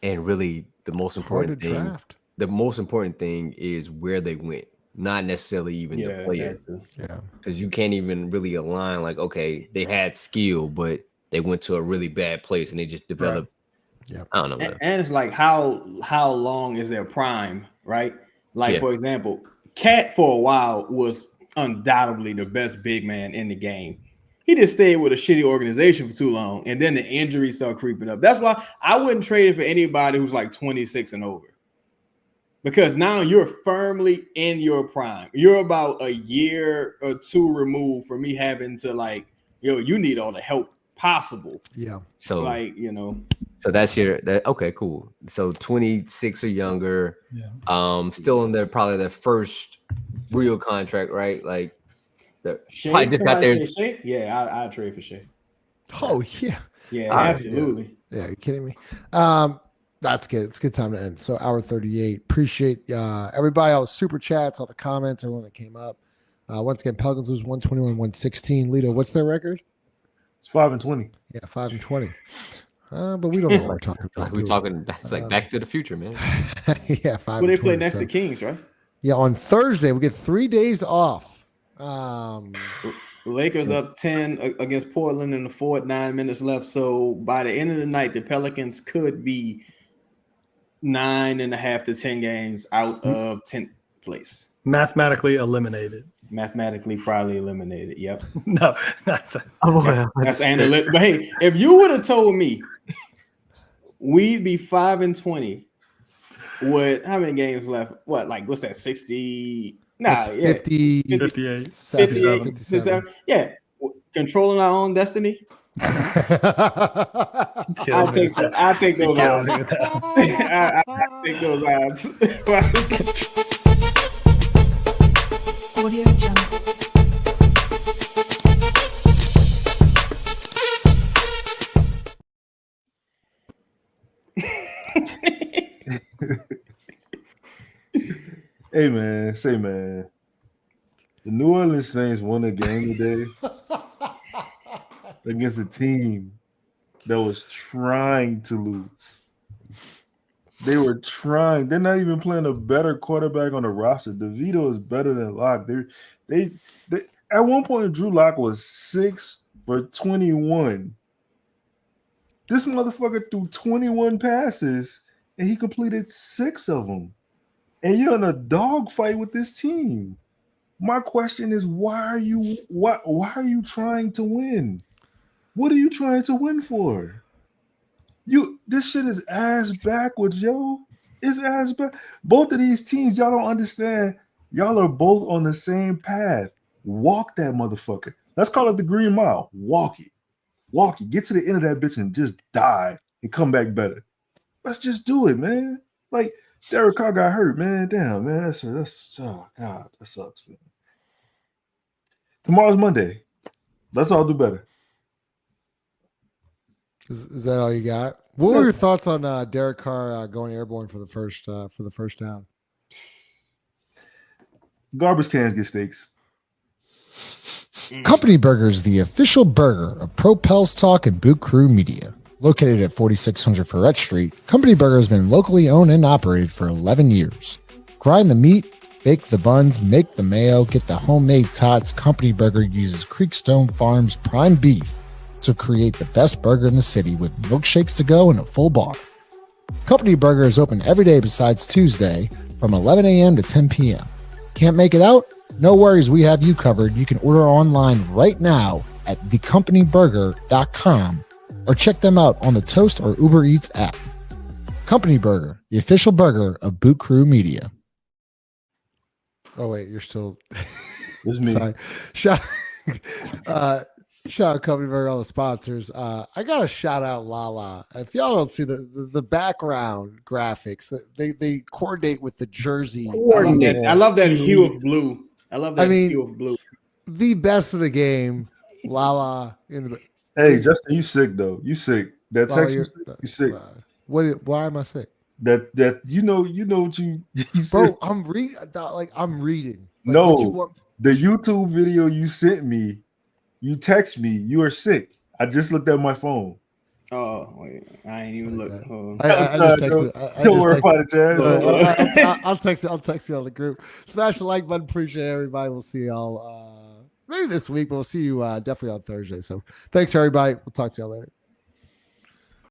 And really, the most important thing is where they went, not necessarily even the players. Yeah, because you can't even really align like, okay, they had skill, but they went to a really bad place and they just developed. Yeah, I don't know. And it's like how long is their prime, right? Like, for example, Cat for a while was undoubtedly the best big man in the game. He just stayed with a shitty organization for too long, and then the injuries start creeping up. That's why I wouldn't trade it for anybody who's like 26 and over, because now you're firmly in your prime. You're about a year or two removed from me having to like, you need all the help possible. Yeah. So like, so that's okay, cool. So 26 or younger, still in probably their first real contract, right? Like Shea, just got there. Yeah, I'd trade for Shea. Oh yeah. Yeah, absolutely. Yeah, you're kidding me. That's good. It's a good time to end. So hour 38. Appreciate everybody, all the super chats, all the comments, everyone that came up. Once again, Pelicans lose 121-116. Lito, what's their record? It's 5-20. Yeah, 5-20. But we don't know what we're talking about. We're talking that's like Back to the Future, man. Yeah, 5. Well, they play next to Kings, right? Yeah, on Thursday we get 3 days off. Lakers up 10 against Portland in the fourth, 9 minutes left. So by the end of the night, the Pelicans could be 9.5 to 10 games out of 10th place. Mathematically eliminated. Mathematically probably eliminated. Yep. No, that's analytic. But hey, if you would have told me we'd be 5-20 with how many games left? What, like, what's that? 60? Nah, 50, 58, 57. Yeah, controlling our own destiny. I'll take those odds. I'll take those odds. Audio Jungle. Hey man, the New Orleans Saints won a game today against a team that was trying to lose. They were trying. They're not even playing a better quarterback on the roster. DeVito is better than Locke. They at one point Drew Lock was 6 for 21. This motherfucker threw 21 passes and he completed 6 of them. And you're in a dogfight with this team. My question is, why are you trying to win? What are you trying to win for? This shit is ass backwards, yo. It's ass back. Both of these teams, y'all don't understand. Y'all are both on the same path. Walk that motherfucker. Let's call it the Green Mile. Walk it. Walk it. Get to the end of that bitch and just die and come back better. Let's just do it, man. Like, Derek Carr got hurt, man. Damn, man. That's oh God, that sucks, man. Tomorrow's Monday. Let's all do better. Is that all you got? What were your thoughts on Derek Carr going airborne for the first down? Garbage cans get steaks. Company Burger is the official burger of Propels Talk and Boot Crew Media. Located at 4600 Ferret Street, Company Burger has been locally owned and operated for 11 years. Grind the meat, bake the buns, make the mayo, get the homemade tots. Company Burger uses Creekstone Farms prime beef to create the best burger in the city with milkshakes to go and a full bar. Company Burger is open every day besides Tuesday from 11 a.m. to 10 p.m. Can't make it out? No worries, we have you covered. You can order online right now at thecompanyburger.com or check them out on the Toast or Uber Eats app. Company Burger, the official burger of Boot Crew Media. Oh, wait, you're still... It's me. Sorry. Shout out Company Burger, all the sponsors. I got to shout out Lala. If y'all don't see the background graphics, they coordinate with the jersey. I love that hue of blue. Hue of blue. The best of the game, Lala in the... Hey, Justin, you sick though? You sick? That text you sick? Why am I sick? That you know what you bro? I'm reading. I'm reading. Like, no, the YouTube video you sent me, you text me. You are sick. I just looked at my phone. Oh wait, I ain't even look. I just texted. Don't worry about it, Chad. I'll text you. I'll text you on the group. Smash the like button. Appreciate everybody. We'll see y'all maybe this week, but we'll see you definitely on Thursday. So thanks everybody. We'll talk to y'all later.